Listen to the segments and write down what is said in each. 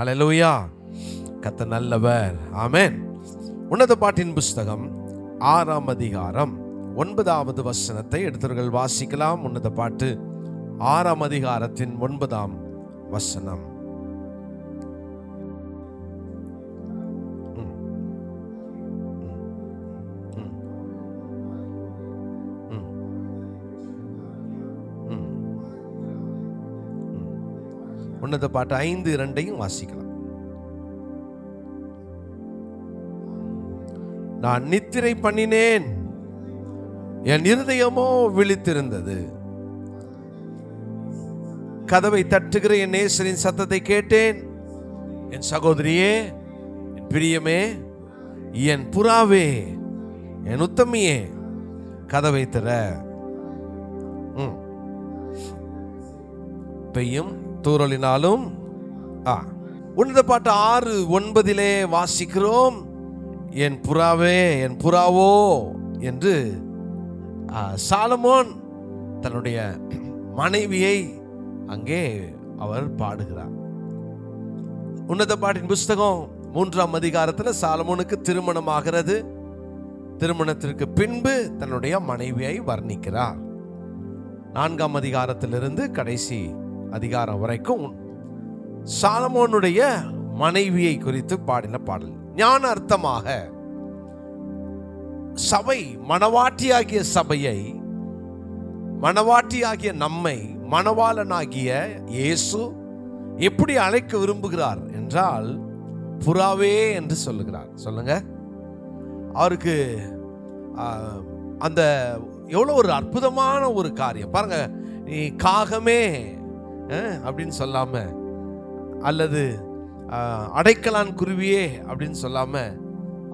ஹல்லேலூயா. கர்த்தர் நல்லவர். ஆமென். உன்னத பாட்டின் புஸ்தகம் 6ஆம் அதிகாரம் 9வது வசனத்தை எடுத்தவர்கள் வாசிக்கலாம். உன்னத பாட்டு 6ஆம் அதிகாரத்தின் 9ஆம் வசனம். உன்னத பாட்டு 5:2 வாசிக்கலாம். நான் நித்திரை பண்ணினேன், என் இருதயமோ விழித்திருந்தது. கதவை தட்டுகிற என் நேசரின் சத்தத்தை கேட்டேன். என் சகோதரியே, என் பிரியமே, என் புறாவே, என் உத்தமியே, கதவை திற. பெய்யும் தூறலினாலும் உன்னத பாட்டு 6:9 வாசிக்கிறோம். என் புறாவே, என் புறாவோ என்று சாலமோன் தன்னுடைய மனைவியை அங்கே அவர் பாடுகிறார். உன்னத பாட்டின் புஸ்தகம் 3ஆம் அதிகாரத்தில் சாலமோனுக்கு திருமணம் ஆகிறது. திருமணத்திற்கு பின்பு தன்னுடைய மனைவியை வர்ணிக்கிறார். 4ஆம் அதிகாரத்திலிருந்து கடைசி அதிகாரம் வரைக்கும் சாலமோனுடைய மனைவியை குறித்து பாடின பாடல். ஞான அர்த்தமாக சபை, மணவாட்டியாகிய சபையை, மணவாட்டியாகிய நம்மை மணவாளனாகிய இயேசு எப்படி அழைக்க விரும்புகிறார் என்றால் புறாவே என்று சொல்லுகிறார். சொல்லுங்க. அவருக்கு அந்த எவ்வளோ ஒரு அற்புதமான ஒரு காரியம் பாருங்க. நீ காகமே அப்படின்னு சொல்லாம, அல்லது அடைக்கலான் குருவியே அப்படின்னு சொல்லாம,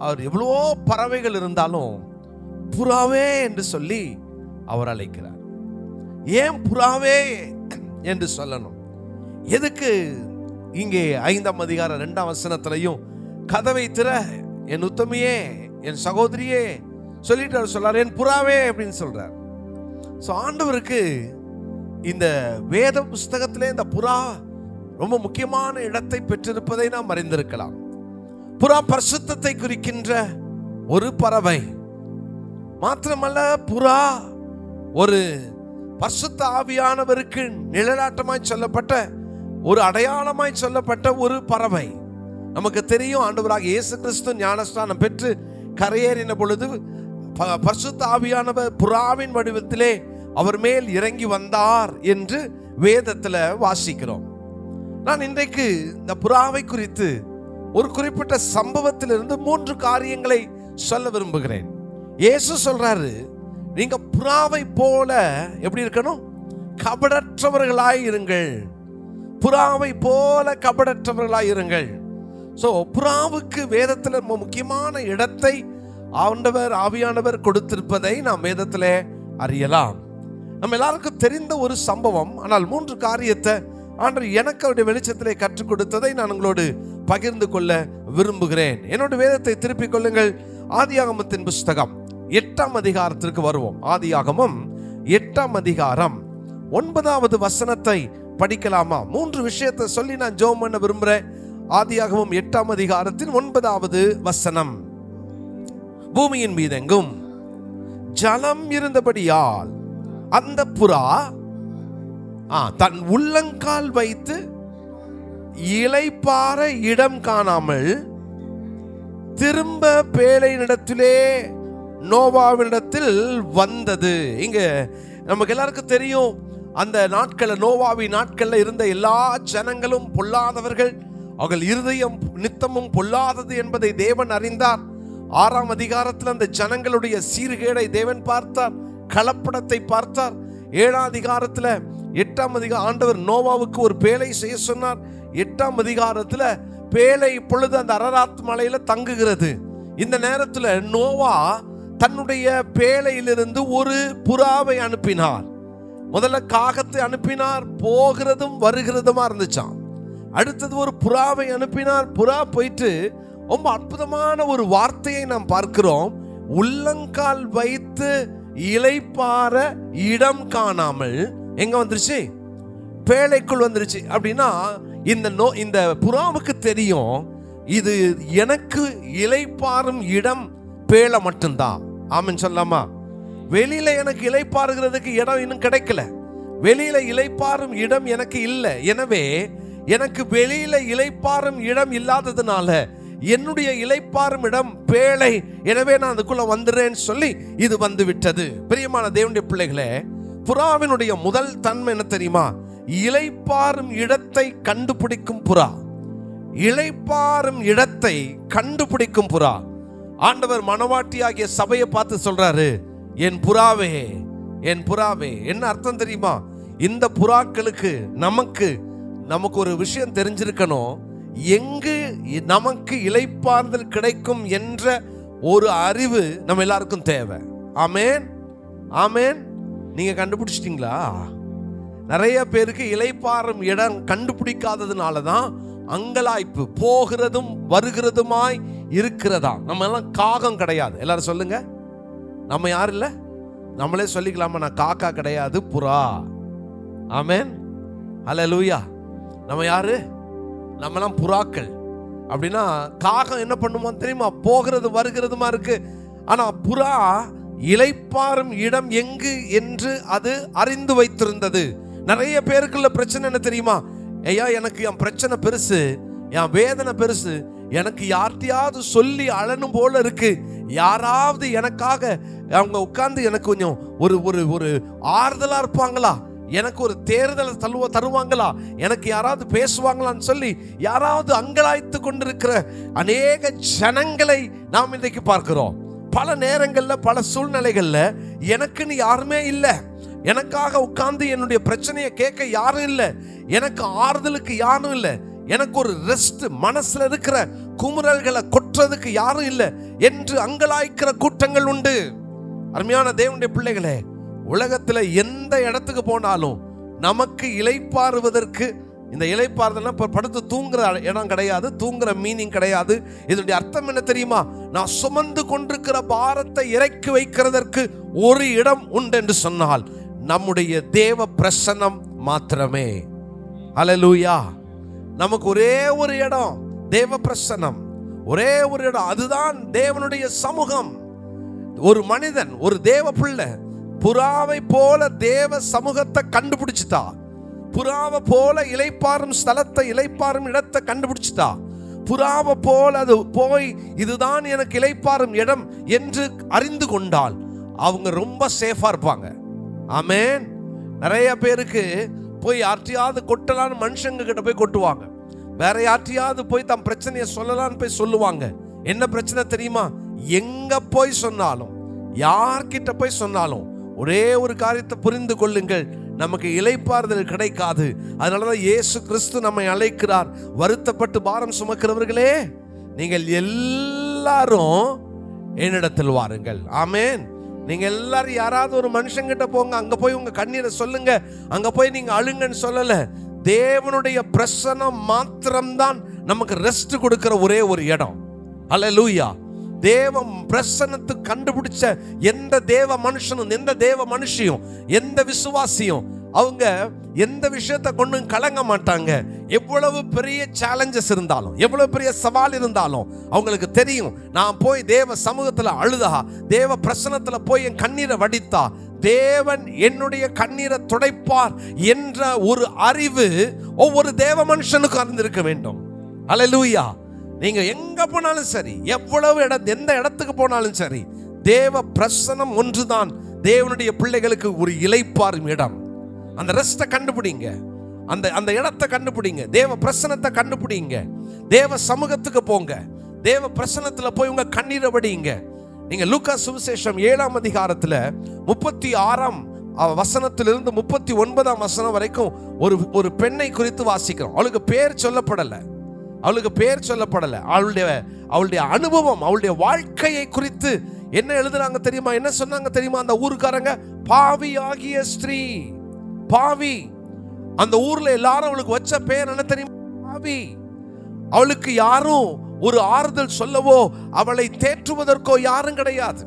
அவர் எவ்வளவோ பறவைகள் இருந்தாலும் புறாவே என்று சொல்லி அவர் அழைக்கிறார். ஏன் புறாவே என்று சொல்லணும்? எதுக்கு? இங்கே 5ஆம் அதிகாரம் 2ஆம் வசனத்திலையும் கதவை திற, என் உத்தமியே, என் சகோதரியே சொல்லிட்டு அவர் சொல்றார், என் புறாவே அப்படின்னு சொல்றார். ஸோ ஆண்டவருக்கு இந்த வேத புஸ்தகத்திலே இந்த புறா ரொம்ப முக்கியமான இடத்தை பெற்றிருப்பதை நாம் அறிந்திருக்கலாம். புறா பரிசுத்தத்தை குறிக்கின்ற ஒரு பறவை மாத்திரமல்ல, புறா ஒரு பரிசுத்த ஆவியானவருக்கு நிழலாட்டமாய் சொல்லப்பட்ட ஒரு அடையாளமாய் சொல்லப்பட்ட ஒரு பறவை. நமக்கு தெரியும், ஆண்டவராகிய இயேசு கிறிஸ்து ஞானஸ்நானம் பெற்று கரையேறின பொழுது பரிசுத்த ஆவியானவர் புறாவின் வடிவத்திலே அவர் மேல் இறங்கி வந்தார் என்று வேதத்தில் வாசிக்கிறோம். நான் இன்றைக்கு இந்த புறாவை குறித்து ஒரு குறிப்பிட்ட சம்பவத்திலிருந்து 3 காரியங்களை சொல்ல விரும்புகிறேன். இயேசு சொல்றாரு, நீங்க புறாவை போல எப்படி இருக்கணும்? கபடற்றவர்களாய் இருங்கள். புறாவை போல கபடற்றவர்களாய் இருங்கள். சோ புறாவுக்கு வேதத்தில் முக்கியமான இடத்தை ஆண்டவர் ஆவியானவர் கொடுத்திருப்பதை நாம் வேதத்தில் அறியலாம். நம்ம எல்லாருக்கும் தெரிந்த ஒரு சம்பவம். ஆனால் 3 காரியத்தை ஆண்டவர் எனக்கு அவருடைய வெளிச்சத்திலே கற்றுக் கொடுத்ததை நான் உங்களோடு பகிர்ந்து கொள்ள விரும்புகிறேன். என்னோட வேதத்தை திருப்பிக் கொள்ளுங்கள். ஆதியாகமத்தின் புஸ்தகம் 8ஆம் அதிகாரத்திற்கு வருவோம். ஆதியாகமம் 8ஆம் அதிகாரம் 9வது வசனத்தை படிக்கலாமா? 3 விஷயத்தை சொல்லி நான் ஜெபம் பண்ண விரும்புகிறேன். ஆதியாகமம் 8ஆம் அதிகாரத்தின் 9வது வசனம். பூமியின் மீதெங்கும் ஜலம் இருந்தபடியால் அந்த புறா தன் உள்ளங்கால் வைத்து இளைப்பாற இடம் காணாமல் திரும்ப பேழையினிடத்திலே நோவாவினிடத்தில் வந்தது. இங்க நமக்கு எல்லாருக்கும் தெரியும், அந்த நாட்களில், நோவாவின் நாட்களில் இருந்த எல்லா ஜனங்களும் பொல்லாதவர்கள். அவர்கள் இருதயம் நித்தமும் பொல்லாதது என்பதை தேவன் அறிந்தார். 6ஆம் அதிகாரத்தில் அந்த ஜனங்களுடைய சீர்கேடை தேவன் பார்த்தார், கலப்படத்தை பார்த்தார். 7ஆம் அதிகாரத்தில் 8ஆம் அதிகாரம் ஆண்டவர் நோவாவுக்கு ஒரு பேழை செய்ய சொன்னார். 8ஆம் அதிகாரத்தில் பேழை இப்பொழுது அந்த அரராத் மலையில தங்குகிறது. இந்த நேரத்தில் நோவா தன்னுடைய பேழையிலிருந்து ஒரு புறாவை அனுப்பினார். முதல்ல காகத்தை அனுப்பினார், போகிறதும் வருகிறதுமா இருந்துச்சான். அடுத்தது ஒரு புறாவை அனுப்பினார். புறா போயிட்டு ரொம்ப அற்புதமான ஒரு வார்த்தையை நாம் பார்க்கிறோம். உள்ளங்கால் வைத்து இளைப்பாற இடம் காணாமல் எங்க வந்துருச்சு? பேழைக்குள் வந்துருச்சு அப்படின்னா இந்த புறாவுக்கு தெரியும், இது எனக்கு இளைப்பாறும் இடம் பேழை மட்டும்தான். ஆமென் சொல்லாமா? வெளியில எனக்கு இளைப்பாறுகிறதுக்கு இடம் இன்னும் கிடைக்கல, வெளியில இளைப்பாறும் இடம் எனக்கு இல்லை. எனவே எனக்கு வெளியில இளைப்பாறும் இடம் இல்லாததுனால என்னுடைய இளைப்பாறும் இடம் பேழை, எனவே நான் அதுக்குள்ள வந்துடுறேன்னு சொல்லி இது வந்து விட்டது. பிரியமான தேவனுடைய பிள்ளைகளே, புறாவினுடைய முதல் தன்மை என்ன தெரியுமா? இளைப்பாறும் இடத்தை கண்டுபிடிக்கும் புறா. இளைப்பாறும் இடத்தை கண்டுபிடிக்கும் புறா. ஆண்டவர் மணவாட்டியாகிய சபையை பார்த்து சொல்றாரு, என் புறாவே, என் புறாவே. என்ன அர்த்தம் தெரியுமா? இந்த புறாக்களுக்கு நமக்கு ஒரு விஷயம் தெரிஞ்சிருக்கணும். எங்கு நமக்கு இளைப்பாறுதல் கிடைக்கும் என்ற ஒரு அறிவு நம்ம எல்லாருக்கும் தேவை. ஆமேன், ஆமேன். நீங்க கண்டுபிடிச்சிட்டீங்களா? நிறைய பேருக்கு இளைப்பாறும் இடம் கண்டுபிடிக்காததுனால தான் அங்கலாய்ப்பு, போகிறதும் வருகிறதுமாய் இருக்கிறதா. நம்ம எல்லாம் காகம் கிடையாது. எல்லாரும் சொல்லுங்க, நம்ம யார் இல்லை? நம்மளே சொல்லிக்கலாமா, நான் காக்கா கிடையாது, புறா. ஆமேன், அல்லேலூயா. நம்ம யாரு? நம்மலாம் புறாக்கள். அப்படின்னா காகம் என்ன பண்ணுமோ தெரியுமா? போகிறது வருகிறதுமா இருக்கு. ஆனா புறா இளைப்பாறும் இடம் எங்கு என்று அது அறிந்து வைத்திருந்தது. நிறைய பேருக்குள்ள பிரச்சனை என்ன தெரியுமா? ஐயா, எனக்கு என் பிரச்சனை பெருசு, என் வேதனை பெருசு, எனக்கு யார்கிட்டயாவது சொல்லி அழணும் போல இருக்கு, யாராவது எனக்காக அவங்க உட்கார்ந்து எனக்கு கொஞ்சம் ஒரு ஆறுதலா இருப்பாங்களா, எனக்கு ஒரு தேர்தலை தருவாங்களா, எனக்கு யாராவது பேசுவாங்களான்னு சொல்லி யாராவது அங்கலாய்த்து கொண்டிருக்கிற அநேக ஜனங்களை நாம் இன்றைக்கு பார்க்கிறோம். பல நேரங்களில் பல சூழ்நிலைகள்ல எனக்குன்னு யாருமே இல்லை, எனக்காக உட்கார்ந்து என்னுடைய பிரச்சனையை கேட்க யாரும் இல்லை, எனக்கு ஆறுதலுக்கு யாரும் இல்லை, எனக்கு ஒரு ரெஸ்ட், மனசுல இருக்கிற குமுறல்களை கொட்டுறதுக்கு யாரும் இல்லை என்று அங்கலாய்க்கிற கூட்டங்கள் உண்டு. அருமையான தேவனுடைய பிள்ளைகளே, உலகத்துல எந்த இடத்துக்கு போனாலும் நமக்கு இளைப்பாறுவதற்கு, இந்த இளைப்பாறுதல்னா படுத்து தூங்குற இடம் கிடையாது, தூங்குற மீனிங் கிடையாது. இதனுடைய அர்த்தம் என்ன தெரியுமா? நான் சுமந்து கொண்டிருக்கிற பாரத்தை இறக்கி வைக்கிறதற்கு ஒரு இடம் உண்டு என்று சொன்னால் நம்முடைய தேவ பிரசன்னம் மாத்திரமே. அல்லேலூயா. நமக்கு ஒரே ஒரு இடம், தேவ பிரசன்னம், ஒரே ஒரு இடம், அதுதான் தேவனுடைய சமூகம். ஒரு மனிதன், ஒரு தேவ பிள்ளை புறாவை போல தேவ சமூகத்தை கண்டுபிடிச்சிட்டா, புறாவை போல இளைப்பாறும் ஸ்தலத்தை, இளைப்பாறும் இடத்தை கண்டுபிடிச்சிட்டா, புறாவை போல அது போய் இதுதான் எனக்கு இளைப்பாறும் இடம் என்று அறிந்து கொண்டால் அவங்க ரொம்ப சேஃபா இருப்பாங்க. ஆமேன். நிறைய பேருக்கு போய் யார்ட்டையாவது கொட்டலான்னு மனுஷங்க கிட்ட போய் கொட்டுவாங்க, வேற யார்ட்டையாவது போய் தம் பிரச்சனையை சொல்லலான்னு போய் சொல்லுவாங்க. என்ன பிரச்சனை தெரியுமா? எங்க போய் சொன்னாலும், யார்கிட்ட போய் சொன்னாலும் ஒரே ஒரு காரியத்தை புரிந்து கொள்ளுங்கள், நமக்கு இளைப்பாறுதல் கிடைக்காது. அதனாலதான் இயேசு கிறிஸ்து நம்மை அழைக்கிறார், வருத்தப்பட்டு பாரம் சுமக்கிறவர்களே நீங்கள் எல்லாரும் என்னிடத்தில் வாருங்கள். ஆமேன். நீங்க எல்லாரும் யாராவது ஒரு மனுஷங்கிட்ட போங்க, அங்க போய் உங்க கண்ணீரை சொல்லுங்க, அங்க போய் நீங்க அழுங்கன்னு சொல்லல. தேவனுடைய பிரசன்னம் மாத்திரம்தான் நமக்கு ரெஸ்ட் கொடுக்கிற ஒரே ஒரு இடம். அல்லேலூயா. தேவ பிரசன்னத்துக்கு கண்டுபிடிச்ச எந்த தேவ மனுஷனும், எந்த தேவ மனுஷியும், எந்த விசுவாசியும் அவங்க எந்த விஷயத்தை கொண்டு கலங்க மாட்டாங்க. எவ்வளவு பெரிய சேலஞ்சஸ் இருந்தாலும், எவ்வளவு பெரிய சவால் இருந்தாலும் அவங்களுக்கு தெரியும், நான் போய் தேவ சமூகத்துல அழுதா, தேவ பிரசன்னத்துல போய் என் கண்ணீரை வடித்தா தேவன் என்னுடைய கண்ணீரை துடைப்பார் என்ற ஒரு அறிவு ஒவ்வொரு தேவ மனுஷனுக்கும் அறிந்திருக்க வேண்டும். அல்லேலூயா. நீங்க எங்க போனாலும் சரி, எவ்வளவு எந்த இடத்துக்கு போனாலும் சரி, தேவ பிரசன்னம் ஒன்றுதான் தேவனுடைய பிள்ளைகளுக்கு ஒரு இளைப்பாறும் இடம். அந்த ரெஸ்ட்டை கண்டுபிடிங்க, அந்த இடத்தை கண்டுபிடிங்க, தேவ பிரசன்னத்தை கண்டுபிடிங்க, தேவ சமூகத்துக்கு போங்க, தேவ பிரசன்னத்துல போய் உங்க கண்ணீரை வடியுங்க. நீங்க லூக்கா சுவிசேஷம் 7ஆம் அதிகாரத்துல 36ஆம் வசனத்திலிருந்து 39ஆம் வசனம் வரைக்கும் ஒரு பெண்ணை குறித்து வாசிக்கிறோம். அவளுக்கு பேர் சொல்லப்படலை, அவளுடைய அனுபவம், அவளுடைய வாழ்க்கையை குறித்து என்ன எழுதுறாங்க தெரியுமா? என்ன சொன்னாங்க தெரியுமா? அந்த ஊருக்காரங்க, பாவி ஆகிய ஸ்திரீ. பாவி. அந்த ஊர்ல எல்லாரும் அவளுக்கு வச்ச பேர் என்ன தெரியுமா? பாவி. அவளுக்கு யாரும் ஒரு ஆறுதல் சொல்லவோ அவளை தேற்றுவதற்கோ யாரும் கிடையாது.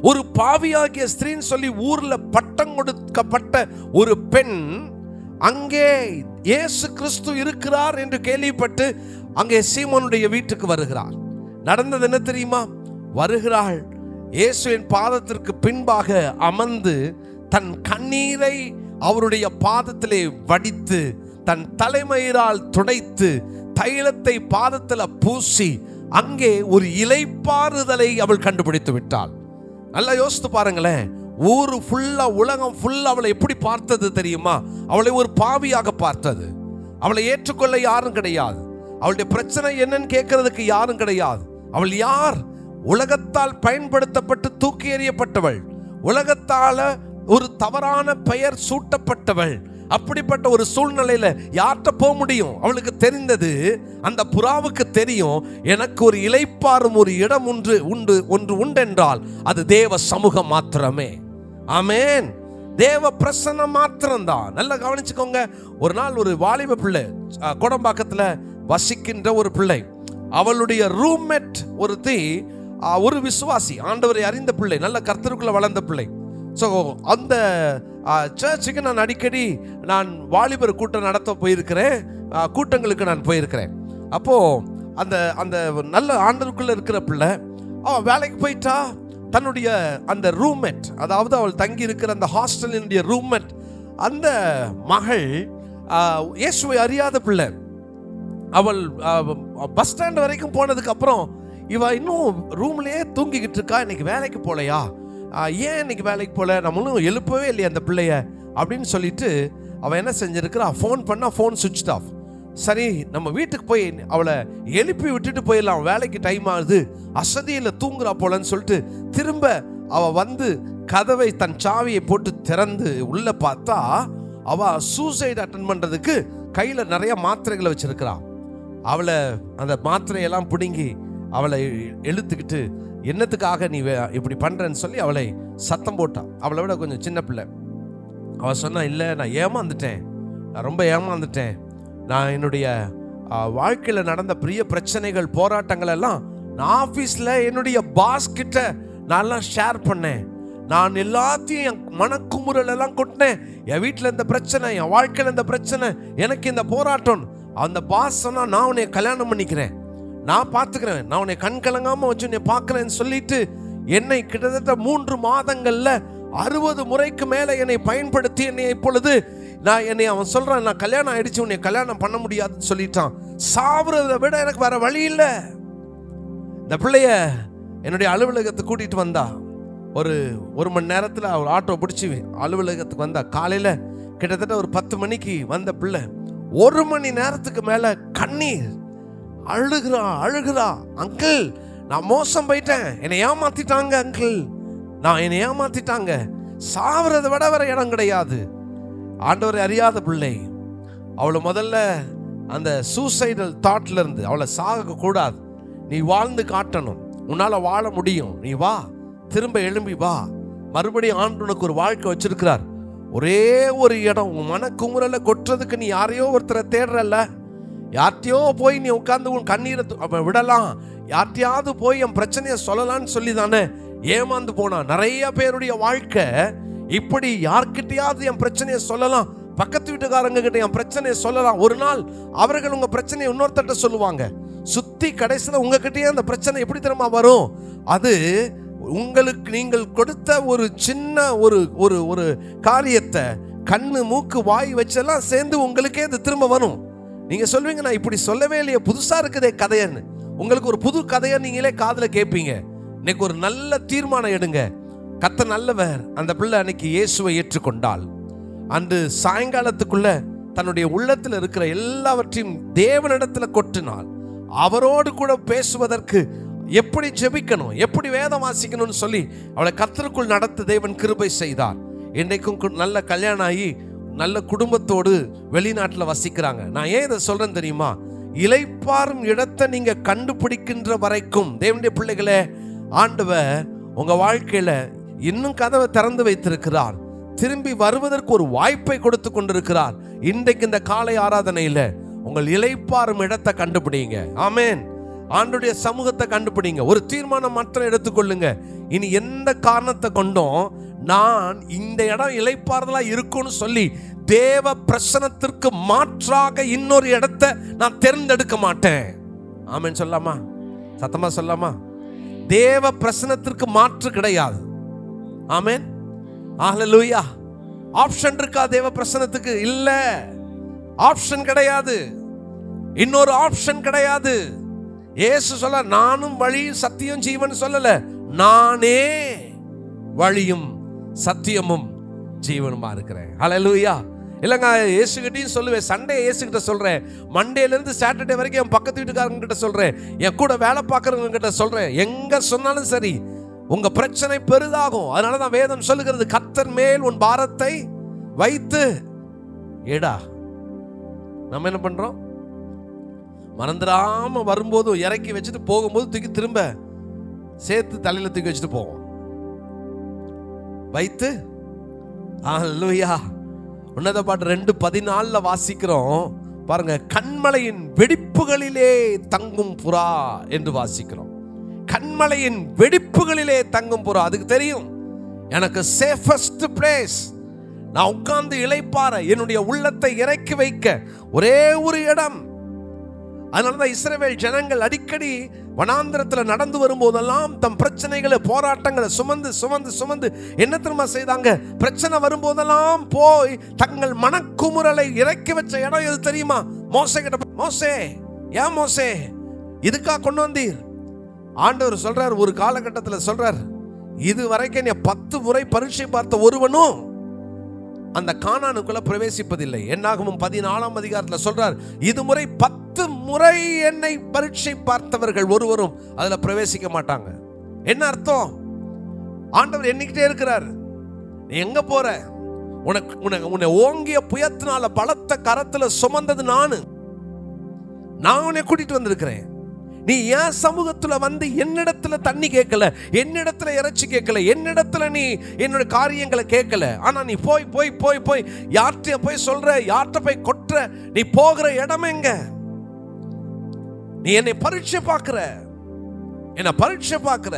ஒரு பாவியாகிய ஸ்திரீன்னு சொல்லி ஊர்ல பட்டம் கொடுக்கப்பட்ட ஒரு பெண் அங்கே இயேசு கிறிஸ்து இருக்கிறார் என்று கேள்விப்பட்டு அங்கே சீமோனுடைய வீட்டுக்கு வருகிறார். நடந்தது என்ன தெரியுமா? வருகிறாள், இயேசுவின் பாதத்திற்கு பின்பாக அமர்ந்து தன் கண்ணீரை அவருடைய பாதத்திலே வடித்து தன் தலைமயிரால் துடைத்து தைலத்தை பாதத்தில் பூசி அங்கே ஒரு இளைப்பாறுதலை அவள் கண்டுபிடித்து விட்டாள். நல்லா யோசித்து பாருங்களேன். ஊரு ஃபுல்லா, உலகம் ஃபுல்லா அவளை எப்படி பார்த்தது தெரியுமா? அவளை ஒரு பாவியாக பார்த்தது. அவளை ஏற்றுக்கொள்ள யாரும் கிடையாது. அவளுடைய பிரச்சனை என்னன்னு கேட்கறதுக்கு யாரும் கிடையாது. அவள் யார்? உலகத்தால் பயன்படுத்தப்பட்டு தூக்கி எறியப்பட்டவள், உலகத்தால ஒரு தவறான பெயர் சூட்டப்பட்டவள். அப்படிப்பட்ட ஒரு சூழ்நிலையில யார்கிட்ட போக முடியும்? அவளுக்கு தெரிந்தது, அந்த புறாவுக்கு தெரியும், எனக்கு ஒரு இளைப்பாறும் ஒரு இடம் ஒன்று உண்டென்றால் அது தேவ சமூகம் மாத்திரமே. ஆமென். தேவ பிரசன்னம் மாத்திரம்தான். நல்லா கவனிச்சுக்கோங்க. ஒரு நாள் ஒரு வாலிப பிள்ளை, கோடம்பாக்கத்துல வசிக்கின்ற ஒரு பிள்ளை, அவளுடைய ரூம்மேட் ஒருத்தி ஒரு விசுவாசி, ஆண்டவரை அறிந்த பிள்ளை, நல்ல கர்த்தருக்குள்ள வளர்ந்த பிள்ளை. ஸோ அந்த சர்ச்சுக்கு நான் அடிக்கடி வாலிபர் கூட்டம் நடத்த போயிருக்கிறேன், கூட்டங்களுக்கு நான் போயிருக்கிறேன். அப்போது அந்த அந்த நல்ல ஆண்டவருக்குள்ளே இருக்கிற பிள்ளை அவள் வேலைக்கு போயிட்டா. தன்னுடைய அந்த ரூம்மேட், அதாவது அவள் தங்கி இருக்கிற அந்த ஹாஸ்டலினுடைய ரூம்மேட், அந்த மகள் இயேசுவை அறியாத பிள்ளை. அவள் பஸ் ஸ்டாண்ட் வரைக்கும் போனதுக்கு அப்புறம் இவ இன்னும் ரூம்லேயே தூங்கிக்கிட்டு இருக்கா. இன்னைக்கு வேலைக்கு போகலையா? ஏன் இன்னைக்கு வேலைக்கு போகல? நம்மளும் எழுப்பவே இல்லையா அந்த பிள்ளைய அப்படின்னு சொல்லிட்டு அவள் என்ன செஞ்சிருக்கிறா, ஃபோன் பண்ணால் ஃபோன் சுவிட்ச் ஆஃப். சரி, நம்ம வீட்டுக்கு போய் அவளை எழுப்பி விட்டுட்டு போயிடலாம், வேலைக்கு டைம் ஆகுது, அசதியில் தூங்குறா போலன்னு சொல்லிட்டு திரும்ப அவள் வந்து கதவை தன் சாவியை போட்டு திறந்து உள்ளே பார்த்தா அவள் சூசைட் அட்டன் பண்ணுறதுக்கு கையில் நிறைய மாத்திரைகளை வச்சிருக்கிறான். அவளை அந்த மாத்திரையெல்லாம் பிடுங்கி அவளை இழுத்துக்கிட்டு, என்னத்துக்காக நீ இப்படி பண்ணுறன்னு சொல்லி அவளை சத்தம் போட்டான். அவளை விட கொஞ்சம் சின்ன பிள்ளை. அவள் சொன்னா, இல்லை, நான் ஏமாந்துட்டேன், நான் ரொம்ப ஏமாந்துட்டேன். நான் என்னுடைய வாழ்க்கையில் நடந்த பெரிய பிரச்சனைகள், போராட்டங்கள் எல்லாம் நான் ஆஃபீஸில் என்னுடைய பாஸ் கிட்ட நான்லாம் ஷேர் பண்ணேன். நான் எல்லாத்தையும் என் மனக்குமுறல் எல்லாம் கொட்டினேன். என் வீட்டில் இந்த பிரச்சனை, என் வாழ்க்கையில் இந்த பிரச்சனை, எனக்கு இந்த போராட்டம். அந்த பாஸ் சொன்னால், நான் உன்னை கல்யாணம் பண்ணிக்கிறேன், நான் பார்த்துக்கிறேன், நான் உன்னை கண் கலங்காமல் வச்சு உன்னை பார்க்குறேன்னு சொல்லிட்டு என்னை கிட்டத்தட்ட 3 மாதங்களில் 60 முறைக்கு மேலே என்னை பயன்படுத்தி என்னை இப்பொழுது என்னை அவன் சொல்கிறான், நான் கல்யாணம் ஆயிடுச்சு, உன்னை கல்யாணம் பண்ண முடியாதுன்னு சொல்லிட்டான். சாவுறதை விட எனக்கு வேற வழி இல்லை. இந்த பிள்ளைய என்னுடைய அலுவலகத்துக்கு கூட்டிகிட்டு வந்தா. ஒரு மணி நேரத்தில் அவர் ஆட்டோ பிடிச்சி அலுவலகத்துக்கு வந்தா. காலையில் கிட்டத்தட்ட ஒரு 10 மணிக்கு வந்த பிள்ளை 1 மணி நேரத்துக்கு மேலே கண்ணீர் அழுகிறா. அங்கிள், நான் மோசம் போயிட்டேன், என்னை ஏமாத்திட்டாங்க அங்கிள், என்னை ஏமாத்திட்டாங்க, சாவறதை விட வேற இடம் கிடையாது. ஆண்டவரை அறியாத பிள்ளை. அவளை முதல்ல அந்த சூசைடல் தாட்ல இருந்து அவளை சாக கூடாது, நீ வாழ்ந்து காட்டணும், உன்னால வாழ முடியும், நீ வா, திரும்ப எழும்பி வா, மறுபடியும் ஆண்டு உனக்கு ஒரு வாழ்க்கை வச்சிருக்கிறார். ஒரே ஒரு இடம், உன் மனக்குமுறலை கொட்டுறதுக்கு நீ யாரையோ ஒருத்தரை தேடுறல்ல, யார்ட்டையோ போய் நீ உட்கார்ந்து உன் கண்ணீரை விடலாம், யார்ட்டையாவது போய் என் பிரச்சனையை சொல்லலான்னு சொல்லி தானே ஏமாந்து போனா. நிறைய பேருடைய வாழ்க்கை இப்படி, யார்கிட்டையாவது என் பிரச்சனையை சொல்லலாம், பக்கத்து வீட்டுக்காரங்க கிட்ட என் பிரச்சனையை சொல்லலாம். ஒரு நாள் அவர்கள் உங்க பிரச்சனையை இன்னொருத்தட்ட சொல்லுவாங்க. சுத்தி கடைசியில் உங்ககிட்டயே அந்த பிரச்சனை எப்படி தெரியுமா வரும்? அது உங்களுக்கு நீங்கள் கொடுத்த ஒரு சின்ன ஒரு காரியத்தை கண்ணு மூக்கு வாய் வச்செல்லாம் சேர்ந்து உங்களுக்கே அது திரும்ப வரும். நீங்க சொல்வீங்க, நான் இப்படி சொல்லவே இல்லையே, புதுசா இருக்குதே கதையன்னு. உங்களுக்கு ஒரு புது கதையை நீங்களே காதுல கேட்பீங்க. இன்னைக்கு ஒரு நல்ல தீர்மானம் எடுங்க. கர்த்தர் நல்லவர். அந்த பிள்ளை அன்னைக்கு இயேசுவை ஏற்றுக்கொண்டாள். அன்று சாயங்காலத்துக்குள்ள தன்னுடைய உள்ளத்தில் இருக்கிற எல்லாவற்றையும் தேவனிடத்துல கொட்டினாள். அவரோடு கூட பேசுவதற்கு எப்படி ஜெபிக்கணும், எப்படி வேதம் வாசிக்கணும்னு சொல்லி அவளை கர்த்தருக்குள் நடத்த தேவன் கிருபை செய்தார். இன்றைக்கும் நல்ல கல்யாணம் ஆகி நல்ல குடும்பத்தோடு வெளிநாட்டில் வசிக்கிறாங்க. நான் ஏன் இதை சொல்றேன் தெரியுமா? இளைப்பாறும் இடத்தை நீங்க கண்டுபிடிக்கின்ற வரைக்கும் தேவனுடைய பிள்ளைகளே, ஆண்டவர் உங்க வாழ்க்கையில இன்னும் கதவை திறந்து வைத்திருக்கிறார். திரும்பி வருவதற்கு ஒரு வாய்ப்பை கொடுத்து கொண்டிருக்கிறார். இன்றைக்கு இந்த காலை ஆராதனையில உங்கள் இளைப்பாறும் இடத்தை கண்டுபிடிங்க. ஆமென். ஆண்டுடைய சமூகத்தை கண்டுபிடிங்க. ஒரு தீர்மானம் மாத்திரம் எடுத்துக்கொள்ளுங்க. இனி எந்த காரணத்தை கொண்டும் நான் இந்த இடம் இளைப்பாறுதலா இருக்கும்னு சொல்லி தேவ பிரசனத்திற்கு மாற்றாக இன்னொரு இடத்தை நான் தேர்ந்தெடுக்க மாட்டேன். ஆமென் சொல்லாமா? சத்தமா சொல்லாமா? தேவ பிரசனத்திற்கு மாற்று கிடையாது. ஆமென், ஹல்லேலூயா. ஆப்ஷன் இருக்கா தேவ பிரசனத்துக்கு? இல்ல, ஆப்ஷன் கிடையாது. இன்னொரு ஆப்ஷன் கிடையாது. இயேசு சொல்ல, நானும் வழி சத்தியம் ஜீவன் சொல்லல, நானே வழியும் சத்தியமும் ஜீவனுமா இருக்கிறேன். ஹல்லேலூயா. இல்லைங்க, இயேசுகிட்டையும் சொல்லுவேன், சண்டே இயேசுகிட்ட சொல்றேன், மண்டேலேருந்து சாட்டர்டே வரைக்கும் என் பக்கத்து வீட்டுக்காரங்க கிட்ட சொல்றேன், என் கூட வேலை பார்க்குறவங்க கிட்ட சொல்றேன். எங்க சொன்னாலும் சரி, உங்க பிரச்சனை பெரிதாகும். அதனாலதான் வேதம் சொல்லுகிறது, கர்த்தர் மேல் உன் பாரத்தை வைத்து எடா. நம்ம என்ன பண்றோம்? மறந்துடாம வரும்போது இறக்கி வச்சுட்டு போகும்போது தூக்கி திரும்ப சேர்த்து தலையில தூக்கி வச்சுட்டு போவோம். வைத்து. ஹல்லேலூயா. உன்னத பாட்டு 2:14 வாசிக்கிறோம் பாருங்க. கண்மலையின் வெடிப்புகளிலே தங்கும் புறா என்று வாசிக்கிறோம். கண்மலையின் வெடிப்புகளிலே தங்கும் புறா. அதுக்கு தெரியும், எனக்கு சேஃபஸ்ட் பிளேஸ், நான் உட்கார்ந்து இளைப்பாற, என்னுடைய உள்ளத்தை இறக்கி வைக்க ஒரே ஒரு இடம். அதனாலதான் இஸ்ரவேல் ஜனங்கள் அடிக்கடி வனாந்திரத்தில் நடந்து வரும்போதெல்லாம் தம் பிரச்சனைகளை, போராட்டங்களை சுமந்து சுமந்து சுமந்து என்ன தெரியுமா செய்தாங்க? பிரச்சனை வரும்போதெல்லாம் போய் தங்கள் மனக்குமுறலை இறக்கி வச்ச இடம் எது தெரியுமா? மோசே கிட்ட. மோசே, ஏன் மோசே இதுக்கா கொண்டு வந்தீர்? ஆண்டவர் சொல்றார், ஒரு காலகட்டத்தில் சொல்றார், இது வரைக்கும் 10 முறை பரீட்சை பார்த்த ஒருவனும் அந்த கானானுக்குள்ள பிரவேசிப்பதில்லை. என்னாகமம் 14ஆம் அதிகாரத்தில் சொல்றார், இதுமுறை 10 முறை என்னை பரீட்சை பார்த்தவர்கள் ஒருவரும் அதுல பிரவேசிக்க மாட்டாங்க. என்ன அர்த்தம்? ஆண்டவர் எண்ணிக்கிட்டே இருக்கிறார். நீ எங்க போற? உன்னை ஓங்கிய புயத்தினால பலத்த கரத்துல சுமந்தது நான் உன்னை கூட்டிட்டு வந்திருக்கிறேன். நீ என் சமூகத்துல வந்து என்னிடத்துல தண்ணி கேட்கல, என்னிடத்துல இறைச்சி கேட்கல, என்னிடத்துல நீ என்னோட காரியங்களை கேட்கல. ஆனா நீ போய் போய் போய் போய் யார்கிட்ட போய் சொல்ற, யார்கிட்ட போய் கொட்டுற? நீ போகிற இடம் எங்க? நீ என்னை பரீட்சை பார்க்கிற, என்ன பரீட்சை பார்க்கிற.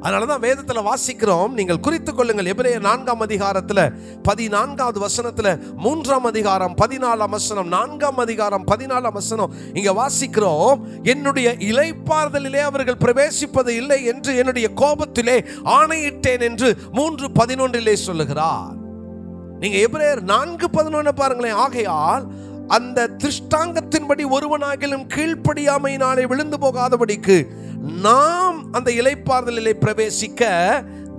அதனாலதான் வேதத்துல வாசிக்கிறோம், நீங்கள் குறித்துக் கொள்ளுங்கள். எபிரேயர் 4ஆம் அதிகாரத்துல 14வது வசனத்துல, 3ஆம் அதிகாரம் 14ஆம் வசனம், 4ஆம் அதிகாரம் 14ஆம் வசனம், இங்க வாசிக்கிறோம், என்னுடைய இளைப்பாறுதலிலே அவர்கள் பிரவேசிப்பது இல்லை என்று என்னுடைய கோபத்திலே ஆணையிட்டேன் என்று 3:11 சொல்லுகிறார். நீங்க எபிரேயர் 4:11 பாருங்களேன். ஆகையால் அந்த திருஷ்டாங்கத்தின்படி ஒருவனாகிலும் கீழ்ப்படியாமையினாலே விழுந்து போகாதபடிக்கு நாம் அந்த இளைப்பாறுதலிலே பிரவேசிக்க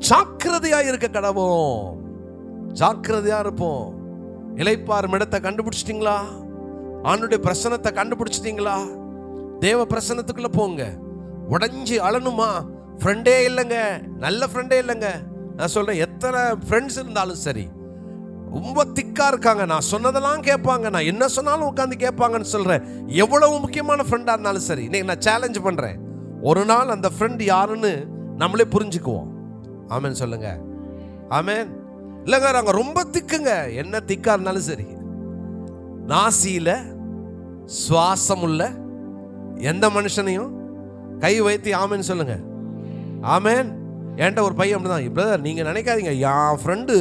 ஜாக்கிரதையா இருக்க கடவோம். ஜாக்கிரதையா இருப்போம். இளைப்பாறும் இடத்தை கண்டுபிடிச்சிட்டீங்களா? ஆண்டுடைய பிரசனத்தை கண்டுபிடிச்சிட்டீங்களா? தேவ பிரசனத்துக்குள்ள போங்க. உடஞ்சி அழணுமா? ஃப்ரெண்டே இல்லைங்க, நல்ல ஃப்ரெண்டே இல்லைங்க. நான் சொல்றேன், எத்தனை ஃப்ரெண்ட்ஸ் இருந்தாலும் சரி, ரொம்ப திக்கா இருக்காங்க, நான் சொன்னதெல்லாம் கேட்பாங்க, நான் என்ன சொன்னாலும் உட்காந்து கேட்பாங்கன்னு சொல்றேன். எவ்வளவு முக்கியமான ஃப்ரெண்டா இருந்தாலும் சரி, இன்னைக்கு நான் சேலஞ்ச் பண்றேன், ஒரு நாள் அந்த ஃப்ரெண்ட் யாருன்னு நம்மளே புரிஞ்சுக்குவோம். ஆமென் சொல்லுங்க. ஆமென். இல்லைங்க, நாங்கள் ரொம்ப திக்குங்க, என்ன திக்கா இருந்தாலும் சரி, நாசியில சுவாசம் உள்ள எந்த மனுஷனையும் கை வைத்து ஆமென் சொல்லுங்க. ஆமென். என்கிட்ட ஒரு பையன் அப்படிதான், பிரதர் நீங்க நினைக்காதீங்க, என் ஃப்ரெண்டு,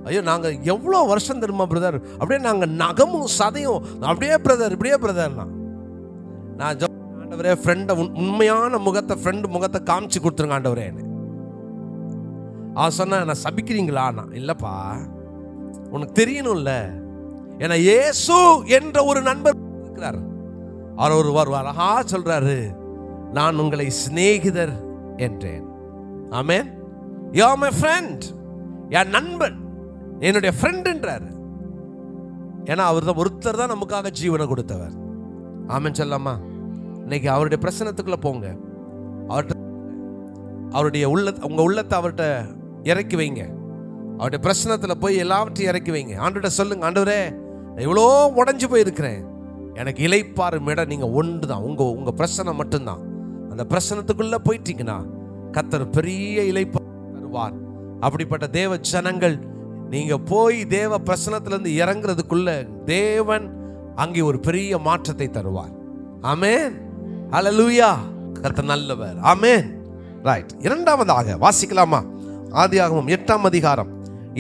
ஐயோ நாங்கள் எவ்வளோ வருஷம் தெரியுமா பிரதர், அப்படியே நாங்கள் நகமும் சதையும் அப்படியே பிரதர், இப்படியே பிரதர்னா. நான் ஆண்டவரே ஃப்ரெண்டை, உண்மையான முகத்தை, ஃப்ரெண்டு முகத்தை காமிச்சு கொடுத்துருங்க ஆண்டவரே. அவன் சொன்ன, நான் சபிக்கிறீங்களா? நான் இல்லப்பா, உனக்கு தெரியணும்ல, ஏன்னா இயேசு என்ற ஒரு நண்பர் இருக்கிறார். அவர் ஒரு அழகா சொல்றாரு, நான் உங்களை சிநேகிதர் என்றேன். ஆமென். யூ ஆர் மை ஃப்ரெண்ட், என் நண்பன், என்னுடைய ஃப்ரெண்டுன்றாரு. ஏன்னா அவர் தான் ஒருத்தர் தான் நமக்காக ஜீவனை கொடுத்தவர். ஆமென் சொல்லாமா? இன்னைக்கு அவருடைய பிரசனத்துக்குள்ள போங்க. அவருடைய உங்க உள்ளத்தை அவர்கிட்ட இறக்கி வைங்க. அவருடைய பிரசனத்தில் போய் எல்லாவற்றையும் இறக்கி வைங்க. ஆண்டவர்கிட்ட சொல்லுங்க, ஆண்டவரே எவ்வளோ உடஞ்சு போயிருக்கிறேன், எனக்கு இளைப்பாறும் இடம் நீங்க ஒன்று தான், உங்க பிரசனம் மட்டும்தான். அந்த பிரசனத்துக்குள்ள போயிட்டீங்கன்னா கர்த்தர் பெரிய இளைப்பாறு தருவார். அப்படிப்பட்ட தேவ ஜனங்கள், நீங்க போய் தேவ பிரசனத்திலிருந்து இறங்குறதுக்குள்ள தேவன் அங்கே ஒரு பெரிய மாற்றத்தை தருவார். ஆமென். ஹல்லேலூயா. கர்த்தர் நல்லவர். ஆமென். ரைட். இரண்டாவதாக வாசிக்கலாமா? ஆதியாகமம் 8ஆம் அதிகாரம்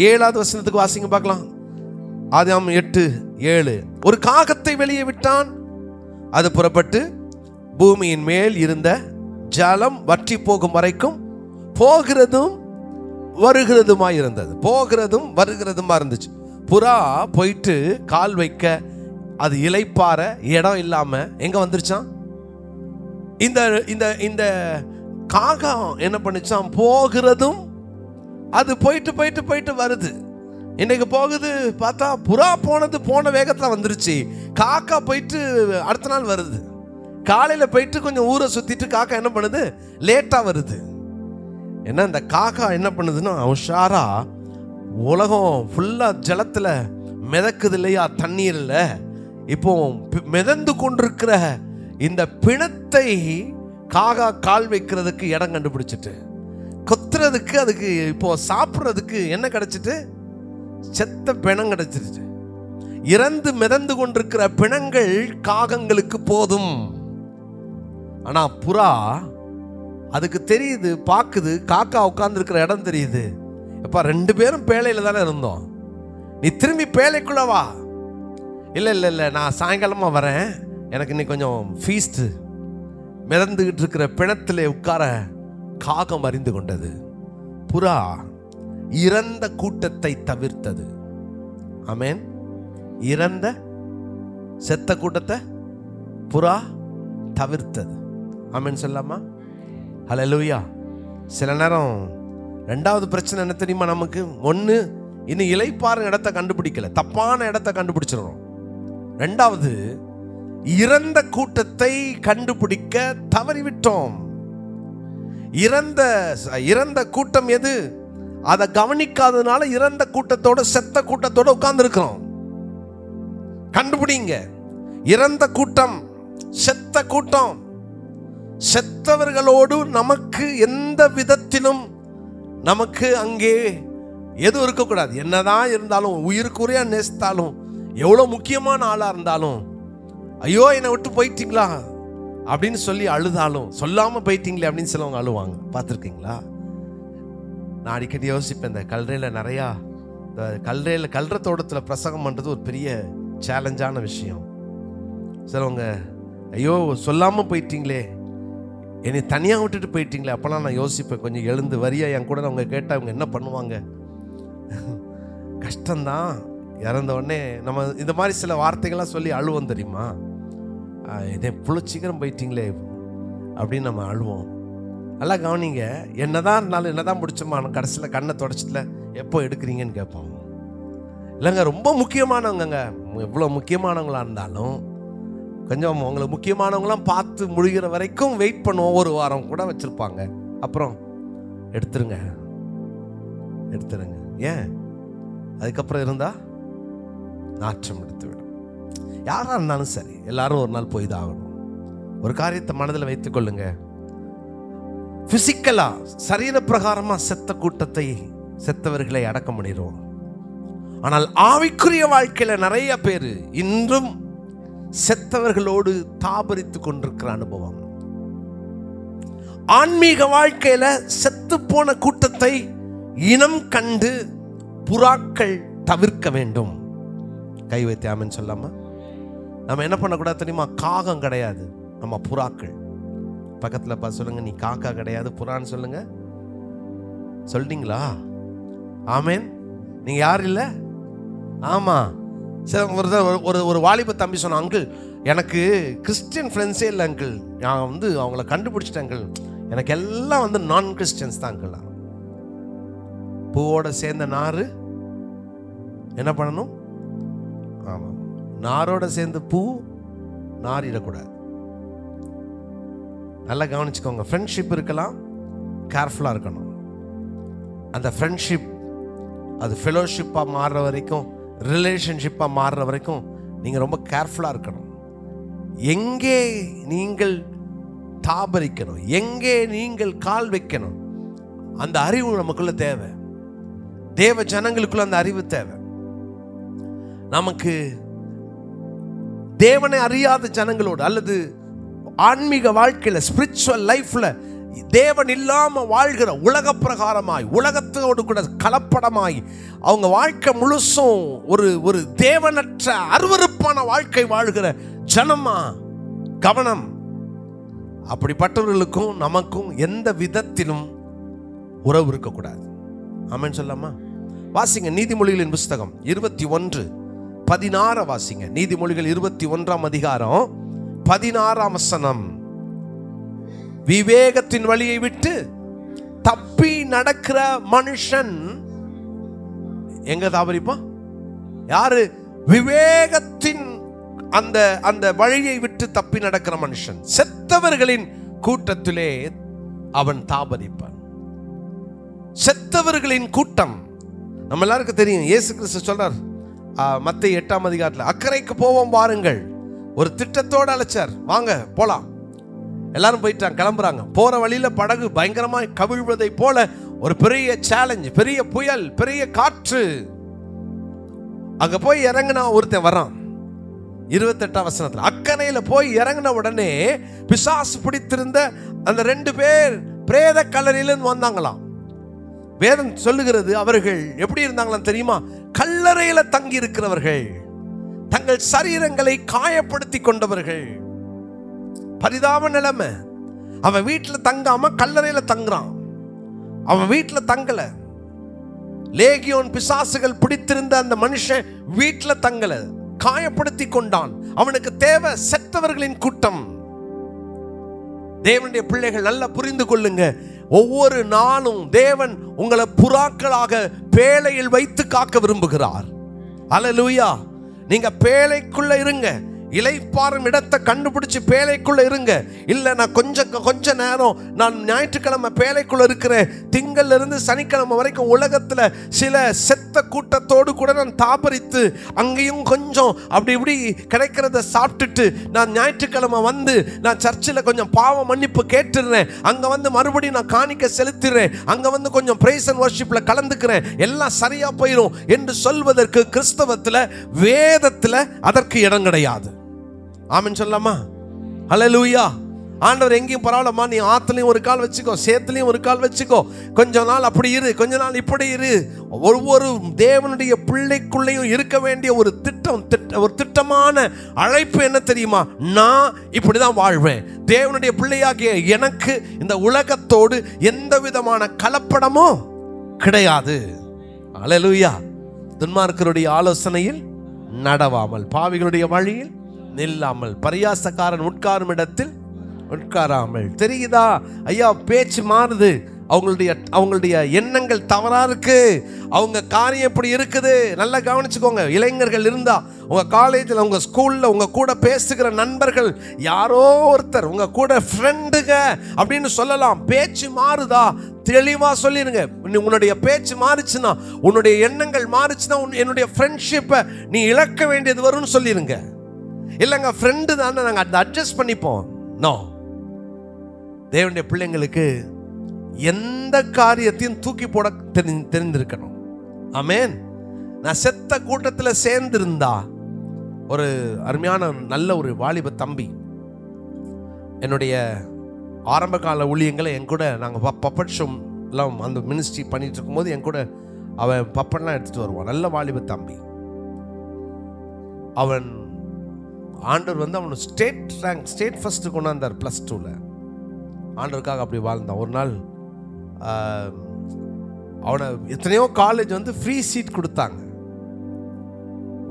7வது வசனத்துக்கு வாசிங்க பார்க்கலாம். ஆதியாகமம் 8:7. ஒரு காகத்தை வெளியே விட்டான், அது புறப்பட்டு பூமியின் மேல் இருந்த ஜலம் வற்றி போகும் வரைக்கும் போகிறதும் வருகிறதுமாய் இருந்தது. போகிறதும் வருகிறதுமா இருந்துச்சு. புறா போயிட்டு கால் வைக்க அது இலைப்பாற இடம் இல்லாம எங்க வந்துருச்சான்? இந்த இந்த இந்த காகம் என்ன பண்ணுச்சான்? போகிறதும் அது போயிட்டு போயிட்டு போயிட்டு வருது. இன்னைக்கு போகுது, பார்த்தா புறா போனது போன வேகத்தில் வந்துருச்சு. காக்கா போயிட்டு அடுத்த நாள் வருது. காலையில் போயிட்டு கொஞ்சம் ஊரை சுற்றிட்டு காக்கா என்ன பண்ணுது? லேட்டாக வருது. ஏன்னா இந்த காக்கா என்ன பண்ணுதுன்னா உஷாரா உலகம் ஃபுல்லாக ஜலத்தில் மிதக்குது இல்லையா, தண்ணீரில். இப்போ மிதந்து கொண்டிருக்கிற இந்த பிணத்தை காக்கா கால் வைக்கிறதுக்கு இடம் கண்டுபிடிச்சிட்டு, கொத்துறதுக்கு, அதுக்கு இப்போ சாப்பிட்றதுக்கு என்ன கிடைச்சிட்டு? செத்த பிணம் கிடைச்சிருச்சு. இறந்து மிதந்து கொண்டிருக்கிற பிணங்கள் காகங்களுக்கு போதும். ஆனா புறா அதுக்கு தெரியுது, பார்க்குது, காக்கா உட்கார்ந்து இருக்கிற இடம் தெரியுது. எப்பா 2 பேரும் பேழையில தானே இருந்தோம், நீ திரும்பி பேழைக்குள்ள வா. இல்லை இல்லை இல்லை, நான் சாயங்காலமா வரேன், எனக்கு இன்னைக்கு கொஞ்சம் ஃபீஸ்ட். மிதந்துகிட்டு இருக்கிற பிணத்திலே உட்கார காகம் அறிந்து கொண்டது. புறா இறந்த கூட்டத்தை தவிர்த்தது. ஆமென். இறந்த செத்த கூட்டத்தை புறா தவிர்த்தது. ஆமென் சொல்லாமா? ஹல்லேலூயா. சில நேரம் 2வது பிரச்சனை என்ன தெரியுமா நமக்கு? ஒன்று, இன்னும் இலைப்பாற இடத்தை கண்டுபிடிக்கல, தப்பான இடத்தை கண்டுபிடிச்சிடறோம். 2வது, இறந்த கூட்டத்தை கண்டுபிடிக்க தவறிவிட்டோம். இறந்த கூட்டம் எது? அதை கவனிக்காதனால இறந்த கூட்டத்தோட செத்த கூட்டத்தோட உட்கார்ந்து இருக்கிறோம். கண்டுபிடிங்க. இறந்த கூட்டம், செத்த கூட்டம். செத்தவர்களோடு நமக்கு எந்த விதத்திலும் நமக்கு அங்கே எதுவும் இருக்கக்கூடாது. என்னதான் இருந்தாலும், உயிருக்குறையா நேசித்தாலும், எவ்வளவு முக்கியமான ஆளா இருந்தாலும், ஐயோ என்னை விட்டு போயிட்டீங்களா அப்படின்னு சொல்லி அழுதாலும், சொல்லாம போயிட்டீங்களே அப்படின்னு சிலவங்க அழுவாங்க. பார்த்துருக்கீங்களா? நான் அடிக்கடி யோசிப்பேன், இந்த கல்றையில் நிறையா, இந்த கல்ற தோட்டத்தில் பிரசங்கம் பண்ணுறது ஒரு பெரிய சேலஞ்சான விஷயம். சிலவங்க ஐயோ சொல்லாமல் போயிட்டீங்களே, என்னை தனியாக விட்டுட்டு போயிட்டீங்களே. அப்போல்லாம் நான் யோசிப்பேன், கொஞ்சம் எழுந்து வரியா என் கூட அவங்க கேட்டால் அவங்க என்ன பண்ணுவாங்க? கஷ்டம்தான். இறந்த உடனே நம்ம இந்த மாதிரி சில வார்த்தைகள்லாம் சொல்லி அழுவோம் தெரியுமா? இதே இவ்வளோ சீக்கிரம் போயிட்டீங்களே அப்படின்னு நம்ம அழுவோம். நல்லா கவனிங்க. என்னதான் இருந்தாலும், என்னதான் பிடிச்சோமா, கடைசியில் கண்ணை தொடச்சதுல எப்போ எடுக்கிறீங்கன்னு கேட்போம். இல்லைங்க, ரொம்ப முக்கியமானவங்க, எவ்வளோ முக்கியமானவங்களா இருந்தாலும் கொஞ்சம் உங்களுக்கு முக்கியமானவங்களாம் பார்த்து முழுகிற வரைக்கும் வெயிட் பண்ணுவோம். 1 வாரம் கூட வச்சுருப்பாங்க. அப்புறம் எடுத்துருங்க. ஏன்? அதுக்கப்புறம் இருந்தால் நாற்றம் எடுத்து விடும். யாராக இருந்தாலும் சரி, எல்லாரும் ஒரு நாள் போய் தான் ஆகணும். ஒரு காரியத்தை மனதில் வைத்துக் கொள்ளுங்க. பிசிக்கலா, சரீர பிரகாரமா செத்த கூட்டத்தை, செத்தவர்களை அடக்க முடியும். ஆனால் ஆவிக்குரிய வாழ்க்கையில நிறைய பேர் இன்றும் செத்தவர்களோடு தாபரித்து கொண்டிருக்கிற அனுபவம். ஆன்மீக வாழ்க்கையில செத்து போன கூட்டத்தை இனம் கண்டு புறாக்கள் தவிர்க்க வேண்டும். கை வைத்து ஆமென் சொல்லாமா? நம்ம என்ன பண்ணக்கூடாது தெரியுமா? காகம் கிடையாது, நம்ம புறாக்கள். பக்கத்தில் சொல்லுங்க, நீ காக்கா கிடையாது, புறான்னு சொல்லுங்க. சொல்லிட்டீங்களா? ஆமேன். நீங்க யார் இல்லை? ஆமா. சரி, ஒரு வாலிப தம்பி சொன்ன, அங்கிள் எனக்கு கிறிஸ்டியன் ஃப்ரெண்ட்ஸே இல்லை அங்கிள், நான் அவங்கள கண்டுபிடிச்சிட்டேன் அங்கிள், எனக்கு எல்லாம் நான் கிறிஸ்டியன்ஸ் தான் அங்கிள். பூவோட சேர்ந்த நாறு என்ன பண்ணணும்? ஆமா, நாரோட சேர்ந்து பூ நாரிடக்கூடாது. நல்லா கவனிச்சுக்கோங்க. ஃப்ரெண்ட்ஷிப் இருக்கலாம், கேர்ஃபுல்லாக இருக்கணும். அந்த ஃப்ரெண்ட்ஷிப் அது ஃபெலோஷிப்பாக மாறுற வரைக்கும், ரிலேஷன்ஷிப்பாக மாறுற வரைக்கும் நீங்கள் ரொம்ப கேர்ஃபுல்லாக இருக்கணும். எங்கே நீங்கள் தாபரிக்கணும், எங்கே நீங்கள் கால் வைக்கணும், அந்த அறிவு நமக்குள்ள தேவை. தேவ ஜனங்களுக்குள்ள அந்த அறிவு தேவை. நமக்கு தேவனை அறியாத ஜனங்களோடு அல்லது ஆன்மீக வாழ்க்கையில், ஸ்பிரிச்சுவல் லைஃப்ல தேவன் இல்லாம வாழ்கிற, உலக பிரகாரமாய், உலகத்தோடு கூட கலப்படமாய் அவங்க வாழ்க்கை முழுசும் ஒரு தேவனற்ற அருவருப்பான வாழ்க்கை வாழ்கிற ஜனமா கவனம். அப்படிப்பட்டவர்களுக்கும் நமக்கும் எந்த விதத்திலும் உறவு இருக்கக்கூடாது. ஆமென் சொல்லாமா? வாசிங்க நீதிமொழிகளின் புஸ்தகம் 21:16 வாசிங்க. நீதிமொழிகள் 21ஆம் அதிகாரம் 16ஆம் வசனம். விவேகத்தின் வழியை விட்டு தப்பி நடக்கிற மனுஷன் எங்க தாவரிப்பான்? யாரு? விவேகத்தின் அந்த வழியை விட்டு தப்பி நடக்கிற மனுஷன் செத்தவர்களின் கூட்டத்திலே அவன் தாபரிப்பான். செத்தவர்களின் கூட்டம் நம்ம எல்லாருக்கும் தெரியும். இயேசு கிறிஸ்து சொல்றார் மத்தேயு 8ஆம் அதிகாரத்தில், அக்கறைக்கு போவோம் வாருங்கள். ஒரு திட்டத்தோடு அழைச்சார், வாங்க போலாம். எல்லாரும் போயிட்டாங்க, கிளம்புறாங்க. போற வழியில படகு பயங்கரமாய் கவிழ்வதை போல ஒரு பெரிய சேலஞ்ச், பெரிய புயல், பெரிய காற்று. அங்க போய் இறங்கினா ஒருத்தன் வரான். 28ஆம் வசனத்துல, அக்கறையில போய் இறங்கின உடனே பிசாசு பிடித்திருந்த அந்த 2 பேர் பிரேத கல்லறையிலிருந்து வந்தாங்களாம். வேதம் சொல்லுகிறது அவர்கள் எப்படி இருந்தாங்களாம் தெரியுமா? கல்லறையில தங்கி இருக்கிறவர்கள், தங்கள் சரீரங்களை காயப்படுத்தி கொண்டவர்கள். பரிதாப நிலைமை. அவன் வீட்டுல தங்காம கல்லறையில தங்குறான். அவன் வீட்டுல தங்கல. லேகியோன் பிசாசுகள் பிடித்திருந்த அந்த மனுஷன் வீட்டுல தங்கல, காயப்படுத்தி கொண்டான். அவனுக்கு தேவை செத்தவர்களின் கூட்டம். தேவனுடைய பிள்ளைகள் நல்லா புரிந்து கொள்ளுங்க. ஒவ்வொரு நாளும் தேவன் உங்களை புறாக்களாக பேழையில் வைத்து காக்க விரும்புகிறார். அல்லேலூயா. நீங்க பேழைக்குள்ள இருங்க. இளைப்பாறும் இடத்தை கண்டுபிடிச்சு பேழைக்குள்ள இருங்க. இல்ல நான் கொஞ்ச நேரம் நான் ஞாயிற்றுக்கிழமை பேழைக்குள்ள இருக்கிறேன், திங்கள்ல இருந்து சனிக்கிழமை வரைக்கும் உலகத்துல சில செத்த கூட்டத்தோடு கூட நான் தாபரித்து அங்கேயும் கொஞ்சம் அப்படி இப்படி கிடைக்கிறத சாப்பிட்டுட்டு நான் ஞாயிற்றுக்கிழமை வந்து நான் சர்ச்சில் கொஞ்சம் பாவ மன்னிப்பு கேட்டுடுறேன், அங்க வந்து மறுபடியும் நான் காணிக்க செலுத்திடுறேன், அங்க வந்து கொஞ்சம் பிரைஸ் அண்ட் வர்ஷிப்ல கலந்துக்கிறேன், எல்லாம் சரியா போயிடும் என்று சொல்வதற்கு கிறிஸ்தவத்துல வேதத்துல அதற்கு இடம் கிடையாது. ஆமென் சொல்லாமா? ஹல்லேலூயா. ஆண்டவர் எங்கேயும் பரவாயில்லம்மா, நீ ஆத்துலையும் ஒரு கால் வச்சுக்கோ, சேத்துலையும் ஒரு கால் வச்சுக்கோ, கொஞ்ச நாள் அப்படி இரு, கொஞ்ச நாள் இப்படி இரு. ஒவ்வொரு தேவனுடைய பிள்ளைக்குள்ளேயும் இருக்க வேண்டிய ஒரு திட்டமான அழைப்பு என்ன தெரியுமா? நான் இப்படிதான் வாழ்வேன். தேவனுடைய பிள்ளையாகிய எனக்கு இந்த உலகத்தோடு எந்த விதமான கலப்படமும் கிடையாது. ஹல்லேலூயா. துன்மார்க்கருடைய ஆலோசனையில் நடவாமல், பாவிகளுடைய வழியில் நில்லாமல், பரியாசக்காரன் உட்காரும் இடத்தில் உட்காராமல். தெரியுதா ஐயா? பேச்சு மாறுது. அவங்களுடைய எண்ணங்கள் தவறா இருக்கு. அவங்க காரியம் எப்படி இருக்குது நல்லா கவனிச்சுக்கோங்க. இளைஞர்கள் இருந்தா உங்க காலேஜில், உங்க ஸ்கூல்ல உங்க கூட பேசுகிற நண்பர்கள் யாரோ ஒருத்தர் உங்க கூட ஃப்ரெண்டுங்க அப்படின்னு சொல்லலாம். பேச்சு மாறுதா? தெளிவா சொல்லிருங்க. உன்னுடைய பேச்சு மாறுச்சுன்னா, உன்னுடைய எண்ணங்கள் மாறுச்சுன்னா என்னுடைய ஃப்ரெண்ட்ஷிப்பை நீ இழக்க வேண்டியது வரும்னு சொல்லிருங்க. இல்லைங்க ஃப்ரெண்டு தானே, நாங்கள் அதை அட்ஜஸ்ட் பண்ணிப்போம். நோ. தேவனுடைய பிள்ளைங்களுக்கு எந்த காரியத்தையும் தூக்கி போட தெரிந்திருக்கணும். ஆமென். நான் செத்த கூட்டத்தில் சேர்ந்திருந்தா, ஒரு அருமையான நல்ல ஒரு வாலிப தம்பி என்னுடைய ஆரம்ப கால ஊழியங்களை என் கூட நாங்கள் பப்பட் ஷோ எல்லாம் அந்த மினிஸ்ட்ரி பண்ணிட்டு இருக்கும்போது என் கூட அவன் பப்பட்லாம் எடுத்துட்டு வருவான். நல்ல வாலிப தம்பி. அவன் ஆண்டவர் வந்து அவனை ஸ்டேட் ஃபர்ஸ்ட் கொண்டாந்தார் +2ல. ஆண்டவருக்காக அப்படி வாழ்ந்தான். ஒரு நாள் அவனை எத்தனையோ காலேஜ் வந்து ஃப்ரீ சீட் கொடுத்தாங்க.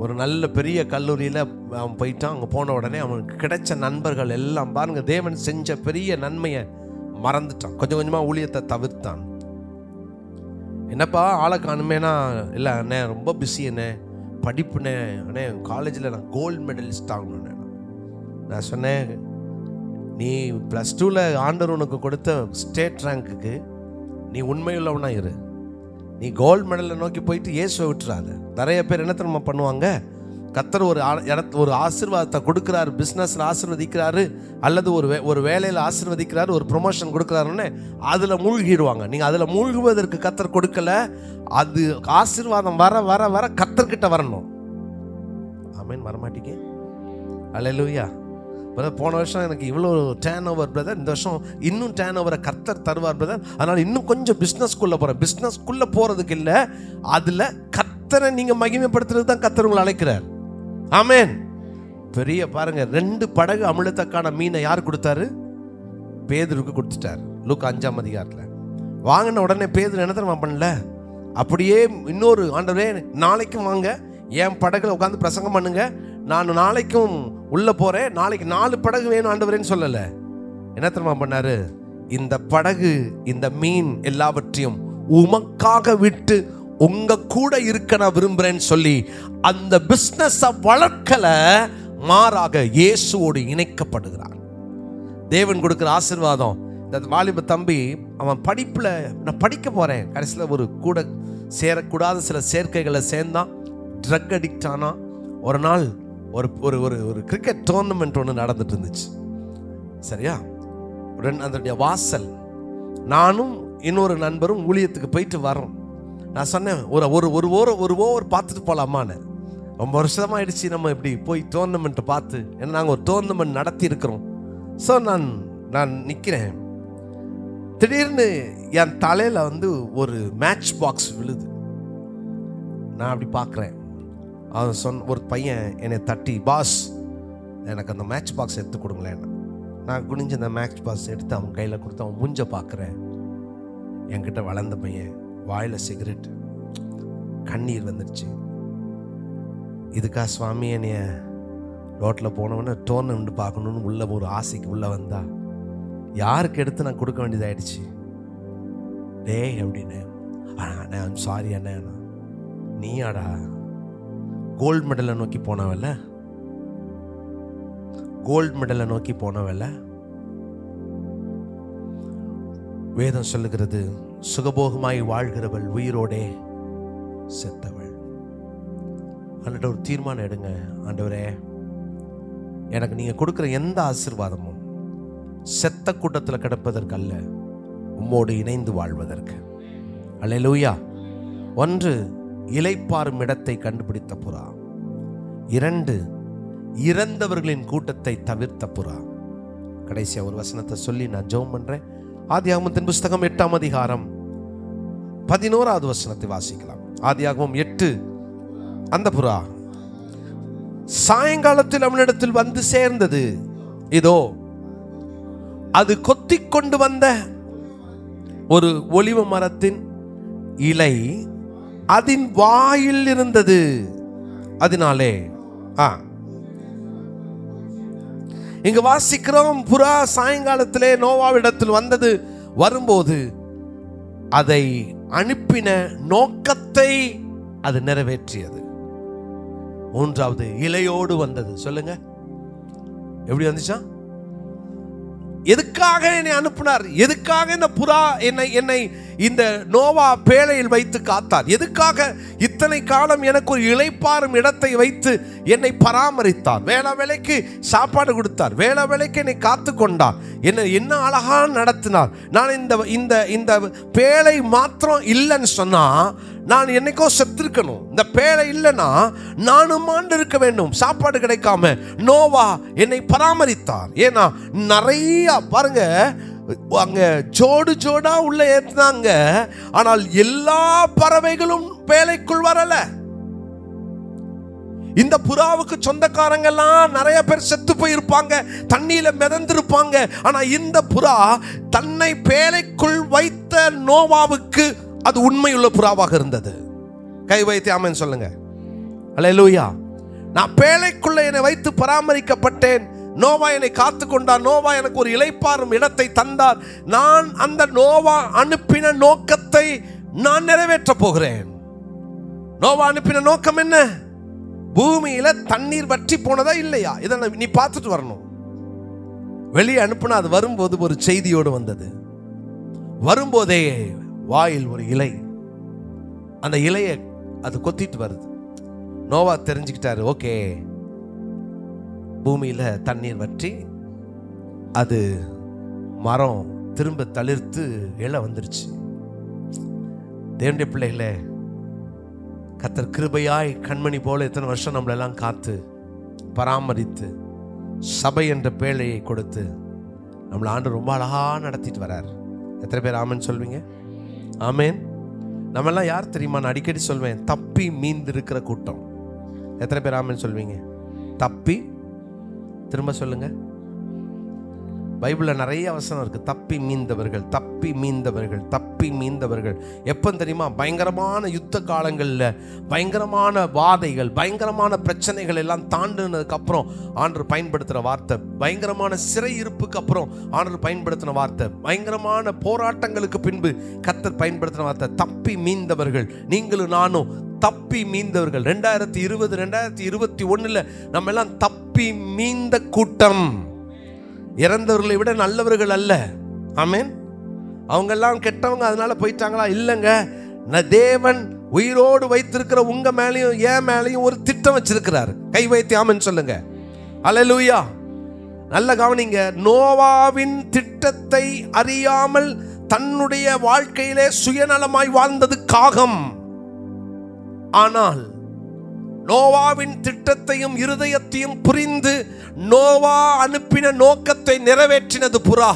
ஒரு நல்ல பெரிய கல்லூரியில் அவன் போயிட்டான். அங்கே போன உடனே அவனுக்கு கிடைச்ச நண்பர்கள் எல்லாம் பாருங்க, தேவன் செஞ்ச பெரிய நன்மையை மறந்துட்டான். கொஞ்சம் கொஞ்சமாக ஊழியத்தை தவிர்த்தான். என்னப்பா ஆளை காணுமேனா? இல்லை அண்ணே ரொம்ப பிஸி அண்ணே, படிப்புனே அண்ணே, காலேஜில் நான் கோல்டு மெடலிஸ்ட் ஆகணுண்ணே. நான் சொன்னேன், நீ +2ல ஆண்டவர் உனக்கு கொடுத்த ஸ்டேட் ரேங்க்குக்கு நீ உண்மையுள்ளவனா இரு. நீ கோல்டு மெடலை நோக்கி போயிட்டு இயேசுவை விட்டுறாது. நிறைய பேர் என்ன தெரியுமா பண்ணுவாங்க? கர்த்தர் ஒரு ஆசீர்வாதத்தை கொடுக்குறாரு, பிஸ்னஸில் ஆசீர்வதிக்கிறாரு, அல்லது ஒரு வேலையில் ஆசீர்வதிக்கிறாரு, ஒரு ப்ரொமோஷன் கொடுக்குறாருன்னு அதில் மூழ்கிடுவாங்க. நீங்கள் அதில் மூழ்குவதற்கு கர்த்தர் கொடுக்கல. அது ஆசீர்வாதம் வர வர வர கர்த்தர்கிட்ட வரணும். ஆமென். வரமாட்டீங்க. அல்லேலூயா. பிரதர் போன வருஷம் எனக்கு இவ்வளோ டேர்ன் ஓவர் பிரதர், இந்த வருஷம் இன்னும் டேர்ன் ஓவரை கர்த்தர் தருவார் பிரதர், அதனால் இன்னும் கொஞ்சம் பிஸ்னஸ்குள்ளே போகிறேன். பிஸ்னஸ்குள்ளே போகிறதுக்கு இல்லை, அதில் கர்த்தரை நீங்கள் மகிமைப்படுத்துறது தான் கர்த்தர் உங்களை அழைக்கிறார். ஆமேன். பெரிய பாருங்க, 2 படகு அமிழ்தக்கான மீனை யார் கொடுத்தாரு? பேதுருக்கு கொடுத்துட்டார். லூக்கா 5ஆம் அதிகாரத்தில். வாங்கின உடனே பேதுரு என்ன தெரியுமா பண்ணல, அப்படியே இன்னொரு ஆண்டவரே நாளைக்கும் வாங்க, என் படகுல உட்காந்து பிரசங்கம் பண்ணுங்க, நான் நாளைக்கும் உள்ளே போகிறேன், நாளைக்கு 4 படகு வேணும் ஆண்டவரேன்னு சொல்லலை. என்ன தெரியுமா பண்ணாரு? இந்த படகு இந்த மீன் எல்லாவற்றையும் உமக்காக விட்டு உங்க கூட இருக்க நான் விரும்புகிறேன்னு சொல்லி அந்த பிஸ்னஸை வளர்க்கல, மாறாக இயேசுவோடு இணைக்கப்படுகிறார். தேவன் கொடுக்குற ஆசீர்வாதம். இந்த வாலிப தம்பி அவன் படிப்பில் நான் படிக்க போகிறேன், கடைசியில் ஒரு கூட சேரக்கூடாத சில சேர்க்கைகளை சேர்ந்தான், ட்ரக் அடிக்ட் ஆனான். ஒரு நாள் ஒரு ஒரு ஒரு ஒரு கிரிக்கெட் டோர்னமெண்ட் ஒன்று நடந்துட்டு இருந்துச்சு. சரியா, அதனுடைய வாசல் நானும் இன்னொரு நண்பரும் ஊழியத்துக்கு போயிட்டு வரோம். நான் சொன்னேன் ஒரு ஓவர் பார்த்துட்டு போகலாமான்னு. ரொம்ப வருஷமாக ஆயிடுச்சு நம்ம இப்படி போய் டோர்னமெண்ட்டை பார்த்து, ஏன்னா நாங்கள் ஒரு டோர்னமெண்ட் நடத்தி இருக்கிறோம். ஸோ நான் நிற்கிறேன், திடீர்னு என் தலையில் வந்து ஒரு மேட்ச் பாக்ஸ் விழுது. நான் அப்படி பார்க்குறேன். அவன் ஒரு பையன் என்னை தட்டி, பாஸ் எனக்கு அந்த மேட்ச் பாக்ஸ் எடுத்து கொடுங்களேன். நான் குனிஞ்சு அந்த மேட்ச் பாக்ஸ் எடுத்து அவன் கையில் கொடுத்து அவன் மூஞ்ச பார்க்குறேன். என்கிட்ட வளர்ந்த பையன், வாயில் சிகரெட், கண்ணீர் வந்துடுச்சு. இதுக்கா சுவாமி என்னைய ரோட்டில் போனவொன்னே டோர்னமெண்ட் பார்க்கணுன்னு உள்ள ஒரு ஆசைக்கு உள்ளே வந்தா யாருக்கு எடுத்து நான் கொடுக்க வேண்டியதாயிடுச்சு. டே அப்படின்னு, அண்ணா சாரி அண்ணா, நீயாடா கோல்டு மெடலை நோக்கி போனவல்ல, கோல்டு மெடலை நோக்கி போனவல்ல. வேதம் சொல்லுகிறது, சுகபோகமாய் வாழ்கிறவள் உயிரோடே செத்தவள். ஆண்டவரே ஒரு தீர்மானம் எடுங்க, ஆண்டவரே எனக்கு நீங்க கொடுக்குற எந்த ஆசீர்வாதமும் செத்த கூட்டத்தில் கிடப்பதற்கு அல்ல, உம்மோடு இணைந்து வாழ்வதற்கு. அல்லேலூயா. 1, இளைப்பாறும் இடத்தை கண்டுபிடித்த புறா. 2, இறந்தவர்களின் கூட்டத்தை தவிர்த்த புறா. கடைசியா ஒரு வசனத்தை சொல்லி நான் ஜெபம் பண்றேன். ஆதியாகமத்தின் புஸ்தகம் 8ஆம் அதிகாரம் 11வது வசனத்தை வாசிக்கலாம். ஆதியாகமம் 8. அந்த புறா சாயங்காலத்தில் அவனிடத்தில் வந்து சேர்ந்தது. இதோ அது கொத்தி கொண்டு வந்த ஒரு ஒலிவ மரத்தின் இலை அதன் வாயில் இருந்தது. அதனாலே இங்க வாசிக்கிறோம், புறா சாயங்காலத்திலே நோவாவிடத்தில் வந்தது. வரும்போது அதை அனுப்பின நோக்கத்தை அது நிறைவேற்றியது. 3வது இலையோடு வந்தது. சொல்லுங்க, எப்படி வந்துச்சா? எதுக்காக என்னை அனுப்பினார்? எதுக்காக இந்த புறா என்னை இந்த நோவா பேழையில் வைத்து காத்தார்? எதுக்காக இத்தனை காலம் எனக்கு ஒரு இளைப்பாறும் இடத்தை வைத்து என்னை பராமரித்தார்? வேளா வேளைக்கு சாப்பாடு கொடுத்தார், வேளா வேளைக்கு என்னை காத்து கொண்டார், என்ன அழகா நடத்தினார். நான் இந்த பேழை மாத்திரம் இல்லைன்னு சொன்னா நான் என்னைக்கோ செத்துருக்கணும். இந்த பேழை இல்லைன்னா நானும் ஆண்டு இருக்க வேண்டும். சாப்பாடு கிடைக்காம நோவா என்னை பராமரித்தார். ஏன்னா நிறைய பாருங்க, அங்க ஜோடு ஜோடா உள்ள ஏத்துனாங்க, ஆனால் எல்லா பறவைகளும் பேழைக்குள் வரல. இந்த புறாவுக்கு சொந்தக்காரங்க எல்லாம் நிறைய பேர் செத்து போயிருப்பாங்க, தண்ணியில மிதந்திருப்பாங்க. ஆனா இந்த புறா தன்னை பேழைக்குள் வைத்த நோவாவுக்கு அது உண்மையுள்ள புறாவாக இருந்தது. கை வைத்து ஆமென் சொல்லுங்க. அல்லேலூயா. நான் பேழைக்குள்ள என்னை வைத்து பராமரிக்கப்பட்டேன். நோவா என்னை காத்து கொண்டார். நோவா எனக்கு ஒரு இளைப்பாறும் இடத்தை தந்தார். நான் அந்த நோவா அனுப்பின நோக்கத்தை நான் நிறைவேற்ற போகிறேன். நோவா அனுப்பின நோக்கம் என்ன? பூமியில தண்ணீர் வற்றி போனதா இல்லையா, இதை நீ பார்த்துட்டு வரணும். வெளியே அனுப்புனா அது வரும்போது ஒரு செய்தியோடு வந்தது. வரும்போதே வாயில் ஒரு இலை, அந்த இலையை அது கொத்திட்டு வருது. நோவா தெரிஞ்சுக்கிட்டாரு, ஓகே பூமியில தண்ணீர் வற்றி அது மரம் திரும்ப தளிர்த்து இலை வந்துருச்சு. தேவனுடைய பிள்ளைகளே, கர்த்தர் கிருபையாய் கண்மணி போல இத்தனை வருஷம் நம்மளெல்லாம் காத்து பராமரித்து சபை என்ற பேழையை கொடுத்து நம்மளை ஆண்டு ரொம்ப அழகா நடத்திட்டு வரார். எத்தனை பேர் ஆமேன் சொல்வீங்க? ஆமேன். நம்மெல்லாம் யார் தெரியுமா? நான் அடிக்கடி சொல்வேன், தப்பி மீந்து இருக்கிற கூட்டம். எத்தனை பேர் ஆமேன் சொல்வீங்க? தப்பி, திரும்ப சொல்லுங்க. பைபிளில் நிறைய வசனம் இருக்கு, தப்பி மீந்தவர்கள், தப்பி மீந்தவர்கள், தப்பி மீந்தவர்கள். எப்போ தெரியுமா? பயங்கரமான யுத்த காலங்களில், பயங்கரமான வாதைகள், பயங்கரமான பிரச்சனைகள் எல்லாம் தாண்டினதுக்கு அப்புறம் ஆண்டவர் பயன்படுத்துகிற வார்த்தை, பயங்கரமான சிறை இருப்புக்கு அப்புறம் ஆண்டவர் பயன்படுத்தின வார்த்தை, பயங்கரமான போராட்டங்களுக்கு பின்பு கர்த்தர் பயன்படுத்தின வார்த்தை, தப்பி மீந்தவர்கள். நீங்களும் நானும் தப்பி மீந்தவர்கள். 2020 2021 நம்ம எல்லாம் தப்பி மீந்த கூட்டம். இறந்தவர்களை விட நல்லவர்கள் அல்ல. ஆமேன். அவங்கெல்லாம் கெட்டவங்க அதனால போயிட்டாங்களா? இல்லைங்க. தேவன் உயிரோடு வைத்திருக்கிற உங்க மேலையும் என் மேலையும் ஒரு திட்டம் வச்சிருக்கிறார். கை வைத்து ஆமேன் சொல்லுங்க. அல்லேலூயா. நல்ல கவனிங்க. நோவாவின் திட்டத்தை அறியாமல் தன்னுடைய வாழ்க்கையிலே சுயநலமாய் வாழ்ந்தது காகம். ஆனால் நோவாவின் திட்டத்தையும் இருதயத்தையும் புரிந்து நோவா அனுப்பின நோக்கத்தை நிறைவேற்றினது புறா.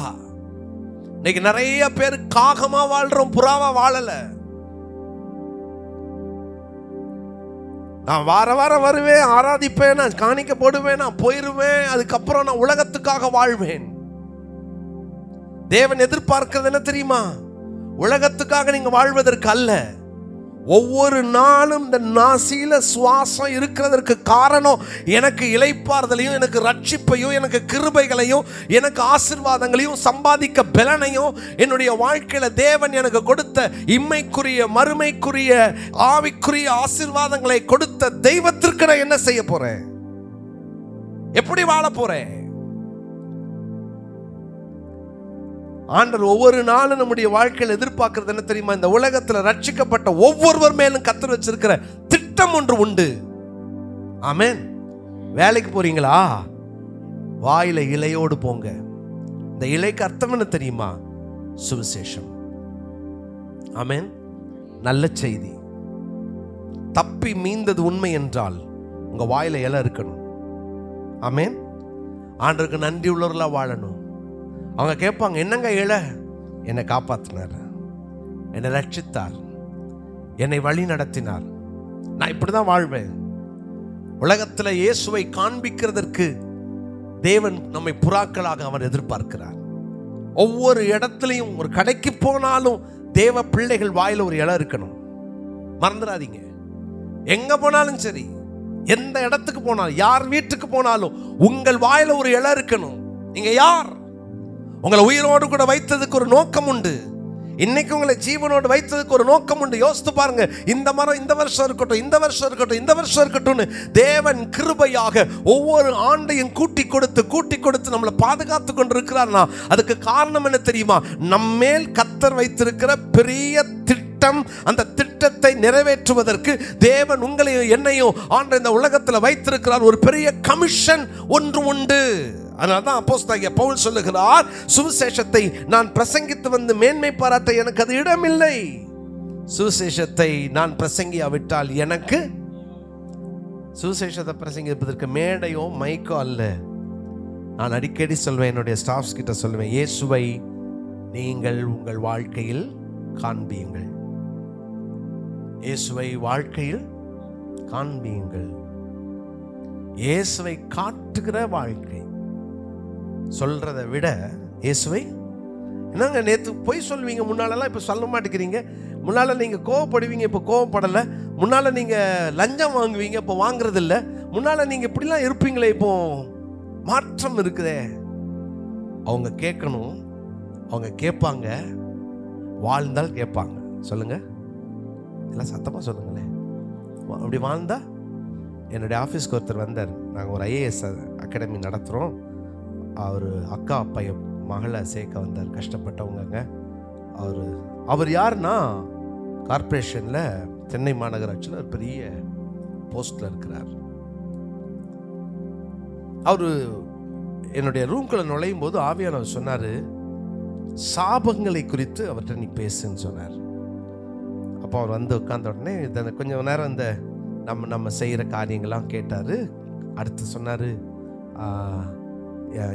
இன்னைக்கு நிறைய பேர் காகமா வாழ்றோம், புறாவா வாழல. நான் வார வாரம் வருவேன், ஆராதிப்பேன், நான் காணிக்க போடுவேன், நான் போயிருவேன், அதுக்கப்புறம் நான் உலகத்துக்காக வாழ்வேன். தேவன் எதிர்பார்க்கிறது என்ன தெரியுமா? உலகத்துக்காக நீங்க வாழ்வதற்கு அல்ல. ஒவ்வொரு நாளும் இந்த நாசியில சுவாசம் இருக்கிறதற்கு காரணம் எனக்கு இளைப்பாறுதலையும், எனக்கு ரட்சிப்பையும், எனக்கு கிருபைகளையும், எனக்கு ஆசீர்வாதங்களையும், சம்பாதிக்க பலனையும் என்னுடைய வாழ்க்கையில தேவன் எனக்கு கொடுத்த இம்மைக்குரிய மறுமைக்குரிய ஆவிக்குரிய ஆசீர்வாதங்களை கொடுத்த தெய்வத்திற்கு நான் என்ன செய்ய போறேன்? எப்படி வாழ போறேன்? ஆண்டவர் ஒவ்வொரு நாளும் நம்முடைய வாழ்க்கையில் எதிர்பார்க்கிறது என்ன தெரியுமா? இந்த உலகத்தில் ரட்சிக்கப்பட்ட ஒவ்வொருவர் மேலும் கர்த்தர் வச்சிருக்கிற திட்டம் ஒன்று உண்டு. ஆமென். வேலைக்கு போறீங்களா? வாயில இலையோடு போங்க. இந்த இலைக்கு அர்த்தம் என்ன தெரியுமா? சுவிசேஷம். ஆமென். நல்ல செய்தி. தப்பி மீந்தது உண்மை என்றால் உங்க வாயில இலை இருக்கணும். ஆமென். ஆண்டவருக்கு நன்றி உள்ளவர்களா வாழணும். அவங்க கேட்பாங்க, என்னங்க இலை? என்னை காப்பாற்றினார், என்னை ரட்சித்தார், என்னை வழி நடத்தினார், நான் இப்படிதான் வாழ்வேன். உலகத்தில் இயேசுவை காண்பிக்கிறதற்கு தேவன் நம்மை புறாக்களாக அவர் எதிர்பார்க்கிறார். ஒவ்வொரு இடத்துலையும், ஒரு கடைக்கு போனாலும் தேவ பிள்ளைகள் வாயில ஒரு இலை இருக்கணும். மறந்துடாதீங்க. எங்க போனாலும் சரி, எந்த இடத்துக்கு போனாலும், யார் வீட்டுக்கு போனாலும் உங்கள் வாயில ஒரு இலை இருக்கணும். நீங்க யார்? உங்களை உயிரோடு கூட வைத்ததுக்கு ஒரு நோக்கம் உண்டு. இன்னைக்கு உங்களை ஜீவனோடு வைத்ததுக்கு ஒரு நோக்கம் உண்டு. யோசித்து பாருங்க. இந்த மரம் இந்த வருஷம் இருக்கட்டும், இந்த வருஷம் இருக்கட்டும், இந்த வருஷம் இருக்கட்டும், தேவன் கிருபையாக ஒவ்வொரு ஆண்டையும் கூட்டி கொடுத்து நம்மளை பாதுகாத்து கொண்டு இருக்கிறார்னா அதுக்கு காரணம் என்ன தெரியுமா? நம்மேல் கர்த்தர் வைத்திருக்கிற பெரிய திட்டம். அந்த திட்டத்தை நிறைவேற்றுவதற்கு தேவன் உங்களையும் என்னையும் ஆண்ட இந்த உலகத்தில் வைத்திருக்கிறார். ஒரு பெரிய கமிஷன் ஒன்று உண்டு. அதனால்தான் அப்போஸ்தலனாகிய பவுல் சொல்லுகிறார், சுவிசேஷத்தை நான் பிரசங்கித்து வந்து மேன்மை பாராட்ட எனக்கு அது இடமில்லை. சுவிசேஷத்தை நான் பிரசங்கியாவிட்டால் எனக்கு, சுவிசேஷத்தை பிரசங்கிப்பதற்கு மேடையோ மைக்கோ அல்ல. நான் அடிக்கடி சொல்வேன், என்னுடைய ஸ்டாஃப்ஸ் கிட்ட சொல்லுவேன், இயேசுவை நீங்கள் உங்கள் வாழ்க்கையில் காண்பியுங்கள். இயேசுவை வாழ்க்கையில் காண்பியுங்கள். இயேசுவை காட்டுகிற வாழ்க்கை சொல்றதை விட இயேசுவை, என்னங்க நேற்று போய் சொல்வீங்க, முன்னாலெல்லாம் இப்போ சொல்ல மாட்டேங்கிறீங்க. முன்னால நீங்க கோவப்படுவீங்க, இப்போ கோவப்படலை. முன்னால நீங்க லஞ்சம் வாங்குவீங்க, இப்போ வாங்குறது இல்லை. முன்னால நீங்க இப்படிலாம் இருப்பீங்களே, இப்போ மாற்றம் இருக்குதே. அவங்க கேட்கணும், அவங்க கேட்பாங்க, வாழ்ந்தால் கேட்பாங்க. சொல்லுங்க, எல்லாம் சத்தமாக சொல்லுங்களேன். அப்படி வாழ்ந்தா, என்னுடைய ஆஃபீஸ்க்கு ஒருத்தர் வந்தார். நாங்கள் ஒரு IAS அகாடமி நடத்துகிறோம். அவர் அக்கா பையன் மகளை சேர்க்க வந்தார். கஷ்டப்பட்டவங்க. அவர் யாருன்னா, கார்பரேஷனில் சென்னை மாநகராட்சியில் ஒரு பெரிய போஸ்டில் இருக்கிறார். அவர் என்னுடைய ரூம்குள்ளே நுழையும் போது ஆவியானவர் சொன்னார், சாபங்களை குறித்து அவர்கிட்ட நீ பேசுன்னு சொன்னார். அப்போ அவர் வந்து உட்கார்ந்த உடனே கொஞ்சம் நேரம் இந்த நம்ம செய்கிற காரியங்கள்லாம் கேட்டார். அடுத்து சொன்னார்,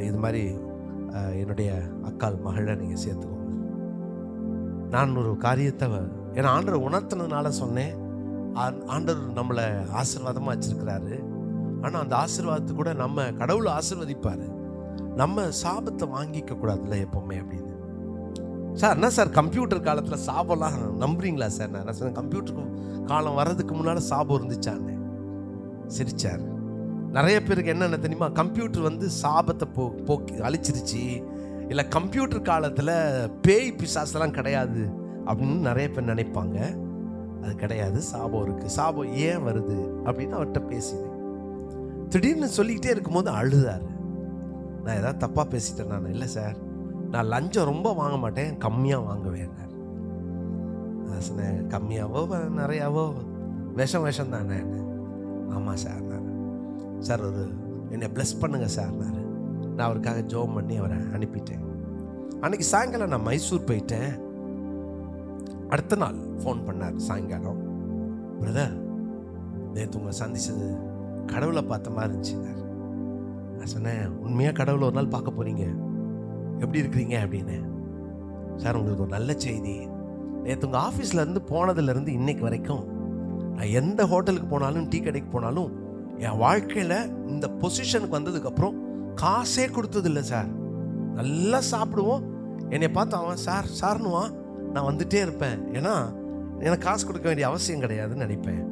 இது மாதிரி என்னுடைய அக்கால் மகளை நீங்கள் சேர்த்துக்கோங்க. நான் ஒரு காரியத்தை ஏன்னா ஆண்டவர் உணர்த்தினதுனால சொன்னேன். ஆண்டவர் நம்மளை ஆசீர்வாதமாக வச்சிருக்கிறாரு. ஆனால் அந்த ஆசீர்வாதத்தை கூட நம்ம கடவுளை ஆசீர்வதிப்பார். நம்ம சாபத்தை வாங்கிக்க கூடாதுல்ல எப்பவுமே அப்படின்னு. சார் என்ன சார் கம்ப்யூட்டர் காலத்தில் சாபம்லாம் நம்புறீங்களா சார்? நான் சொன்னேன், கம்ப்யூட்டர் காலம் வர்றதுக்கு முன்னால் சாபம் இருந்துச்சான்னு. சிரிச்சார். நிறைய பேருக்கு என்னென்ன தெரியுமா, கம்ப்யூட்டர் சாபத்தை போக்கி அழிச்சிருச்சு, இல்லை கம்ப்யூட்டர் காலத்தில் பேய் பிசாசெல்லாம் கிடையாது அப்படின்னு நிறைய பேர் நினைப்பாங்க. அது கிடையாது, சாபம் இருக்குது. சாபம் ஏன் வருது அப்படின்னு அவர்கிட்ட பேசினேன். திடீர்னு சொல்லிக்கிட்டே இருக்கும்போது அழுதாரு. நான் ஏதாவது தப்பாக பேசிட்டேன்? நான் இல்லை சார், நான் லஞ்சம் ரொம்ப வாங்க மாட்டேன், கம்மியாக வாங்குவேன். நான் சொன்னேன், கம்மியாவோ நிறையாவோ விஷம் தானே? ஆமாம் சார். சார் ஒரு என்னை ப்ளஸ் பண்ணுங்க சார். நான் அவருக்காக ஜோம் பண்ணி அவரை அனுப்பிட்டேன். அன்றைக்கி சாயங்காலம் நான் மைசூர் போயிட்டேன். அடுத்த நாள் ஃபோன் பண்ணார் சாயங்காலம், பிரதர் நேற்று உங்களை சந்திச்சது கடவுளை பார்த்த மாதிரி இருந்துச்சுனார். நான் சொன்னேன், உண்மையாக கடவுளை ஒரு நாள் பார்க்க போகிறீங்க, எப்படி இருக்கிறீங்க அப்படின்னு. சார் உங்களுக்கு ஒரு நல்ல செய்தி, நேற்று உங்கள் ஆஃபீஸ்லேருந்து போனதுலேருந்து இன்னைக்கு வரைக்கும் நான் எந்த ஹோட்டலுக்கு போனாலும் டீ கடைக்கு போனாலும் என் வாழ்க்கையில் இந்த பொசிஷனுக்கு வந்ததுக்கப்புறம் காசே கொடுத்ததில்லை சார். நல்லா சாப்பிடுவோம், என்னை பார்த்து அவன் சார் சார்னுவான், நான் வந்துட்டே இருப்பேன். ஏன்னா எனக்கு காசு கொடுக்க வேண்டிய அவசியம் கிடையாதுன்னு நினைப்பேன்.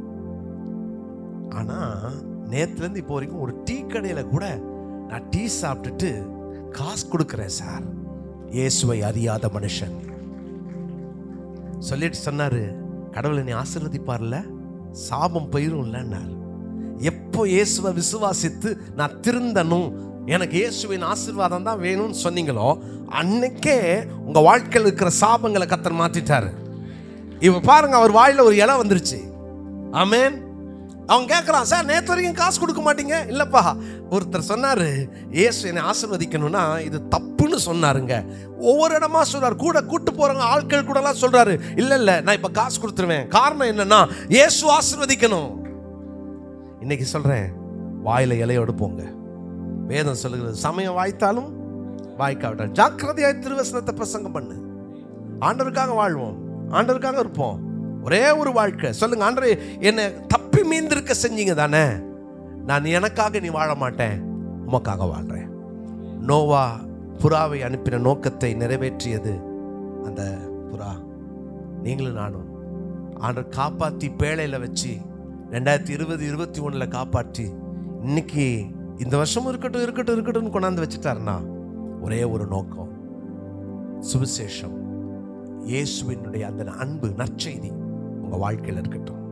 ஆனால் நேற்றுலேருந்து இப்போ வரைக்கும் ஒரு டீ கடையில் கூட நான் டீ சாப்பிட்டுட்டு காசு கொடுக்குறேன் சார். இயேசுவை அறியாத மனுஷன் சொல்லிட்டு சொன்னார், கடவுளை நீ ஆசீர்வதிப்பார்ல, சாபம் போயிரும்லன்னார். எப்போ இயேசுவை விசுவாசித்து நான் திருந்தணும், எனக்கு இயேசுவின் ஆசீர்வாதம் தான் வேணும்னு சொன்னீங்களோ அன்னைக்கே உங்க வாழ்க்கையில் இருக்கிற சாபங்களை கர்த்தர் மாத்திட்டாரு. இப்ப பாருங்க, அவர் வாயில ஒரு இலை வந்துருச்சு. ஆமென். அவன் கேட்கறான், சார் நேற்று வரைக்கும் காசு கொடுக்க மாட்டீங்க. இல்லப்பா, ஒருத்தர் சொன்னாரு இயேசு என்னை ஆசீர்வதிக்கணும்னா இது தப்புன்னு சொன்னாருங்க. ஒவ்வொரு இடமா சொல்றாரு, கூட கூட்டு போறவங்க ஆட்கள் கூட எல்லாம் சொல்றாரு, இல்ல நான் இப்ப காசு கொடுத்துருவேன். காரணம் என்னன்னா இயேசு ஆசீர்வதிக்கணும். இன்னைக்கு சொல்றேன், வாயில இலையோடு போங்க. வேதம் சொல்லுகிறது, சமயம் வாய்த்தாலும் வாய்க்காவிட்டால் ஜாக்கிரதையாய் திருவசனத்தை பிரசங்கம் பண்ணு. ஆண்டவருக்காக வாழ்வோம், ஆண்டவருக்காக இருப்போம். ஒரே ஒரு வாழ்க்கை. சொல்லுங்க, ஆண்டவரே என்னை தப்பி மீந்திருக்க செஞ்சீங்க தானே, நான் எனக்காக நீ வாழ மாட்டேன், உமக்காக வாழ்றேன். நோவா புறாவை அனுப்பின நோக்கத்தை நிறைவேற்றியது அந்த புறா. நீங்களும் நானும் ஆண்டவர் காப்பாற்றி பேழையில் வச்சு 2020-21 காப்பாற்றி இன்னைக்கு இந்த வருஷமும் இருக்கட்டும் கொண்டாந்து வச்சுட்டாருன்னா ஒரே ஒரு நோக்கம், சுவிசேஷம், இயேசுவினுடைய அந்த அன்பு நற்செய்தி உங்க வாழ்க்கையில் இருக்கட்டும்.